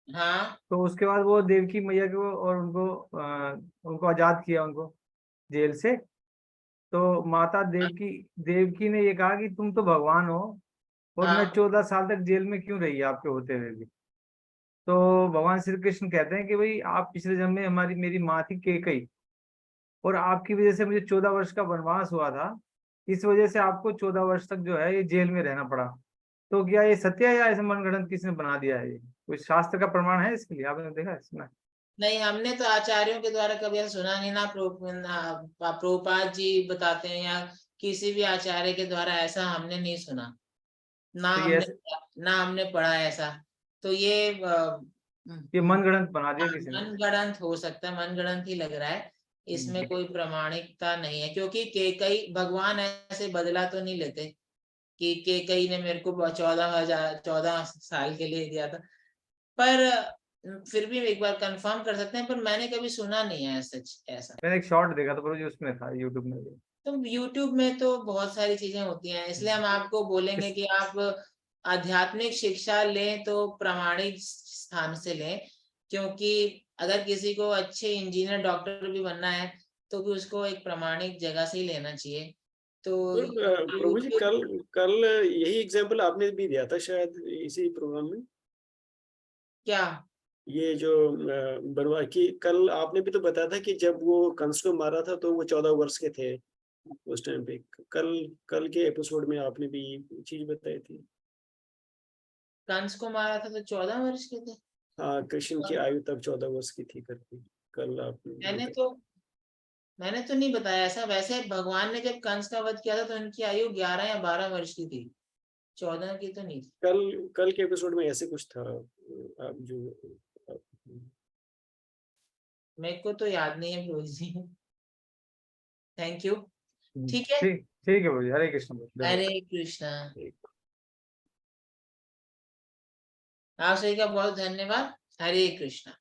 हाँ तो उसके बाद वो देवकी मैया को और उनको आजाद किया, उनको जेल से। तो माता देवकी ने ये कहा कि तुम तो भगवान हो और मैं हाँ 14 साल तक जेल में क्यों रही आपके होते हुए भी। तो भगवान श्री कृष्ण कहते हैं कि भाई आप पिछले जन्म में मेरी माँ थी केकई, और आपकी वजह से मुझे 14 वर्ष का वनवास हुआ था, इस वजह से आपको 14 वर्ष तक जो है ये जेल में रहना पड़ा। तो क्या ये सत्य है या ऐसे मनगढ़ंत किसने बना दिया है? ये कोई शास्त्र का प्रमाण है इसके लिए? आपने देखा सुना? नहीं, हमने तो आचार्यों के द्वारा कभी ऐसा सुना नहीं ना। प्रभुपाद जी बताते हैं या किसी भी आचार्य के द्वारा ऐसा हमने नहीं सुना, ना तो हमने पढ़ा ऐसा। तो ये मनगढ़ंत बना दिया किसी ने? मनगढ़ंत हो सकता है, मनगढ़ंत ही लग रहा है, इसमें कोई प्रामाणिकता नहीं है। क्योंकि केकई भगवान ऐसे बदला तो नहीं लेते कि केकई ने मेरे को 14 साल के लिए दिया था। पर फिर भी एक बार कंफर्म कर सकते हैं, पर मैंने कभी सुना नहीं है सच ऐसा। मैंने एक शॉर्ट देखा था प्रभु जी, उसमें था YouTube में। तो YouTube में तो बहुत सारी चीजें होती हैं, इसलिए हम आपको बोलेंगे कि आप आध्यात्मिक शिक्षा लें तो प्रामाणिक स्थान से लें। क्योंकि अगर किसी को अच्छे इंजीनियर डॉक्टर भी बनना है तो भी उसको एक प्रामाणिक जगह से ही लेना चाहिए। तो प्रभु जी कल कल यही एग्जाम्पल आपने भी दिया था शायद इसी प्रोग्राम में, क्या? ये जो बनवा की कल आपने भी तो बताया था कि जब वो कंस को मारा था तो वो 14 वर्ष के थे उस टाइम पे। कल कल के एपिसोड में आपने भी ये चीज बताई थी। कंस को मारा था तो 14 वर्ष के थे। हाँ, कृष्ण की आयु तब 14 वर्ष की थी करके कल आपने मैंने बताया। तो मैंने तो नहीं बताया ऐसा। वैसे भगवान ने जब कंस का वध किया था तो उनकी आयु 11 या 12 वर्ष की थी, 14 की तो नहीं थी। कल कल के एपिसोड में ऐसे कुछ था आप जो मेरे को तो याद नहीं है प्रभु जी। Thank you. ठीक है। ठीक ठीक है भाई, हरे कृष्ण भाई, धन्यवाद। हरे कृष्णा। आप सभी का बहुत धन्यवाद। हरे कृष्णा।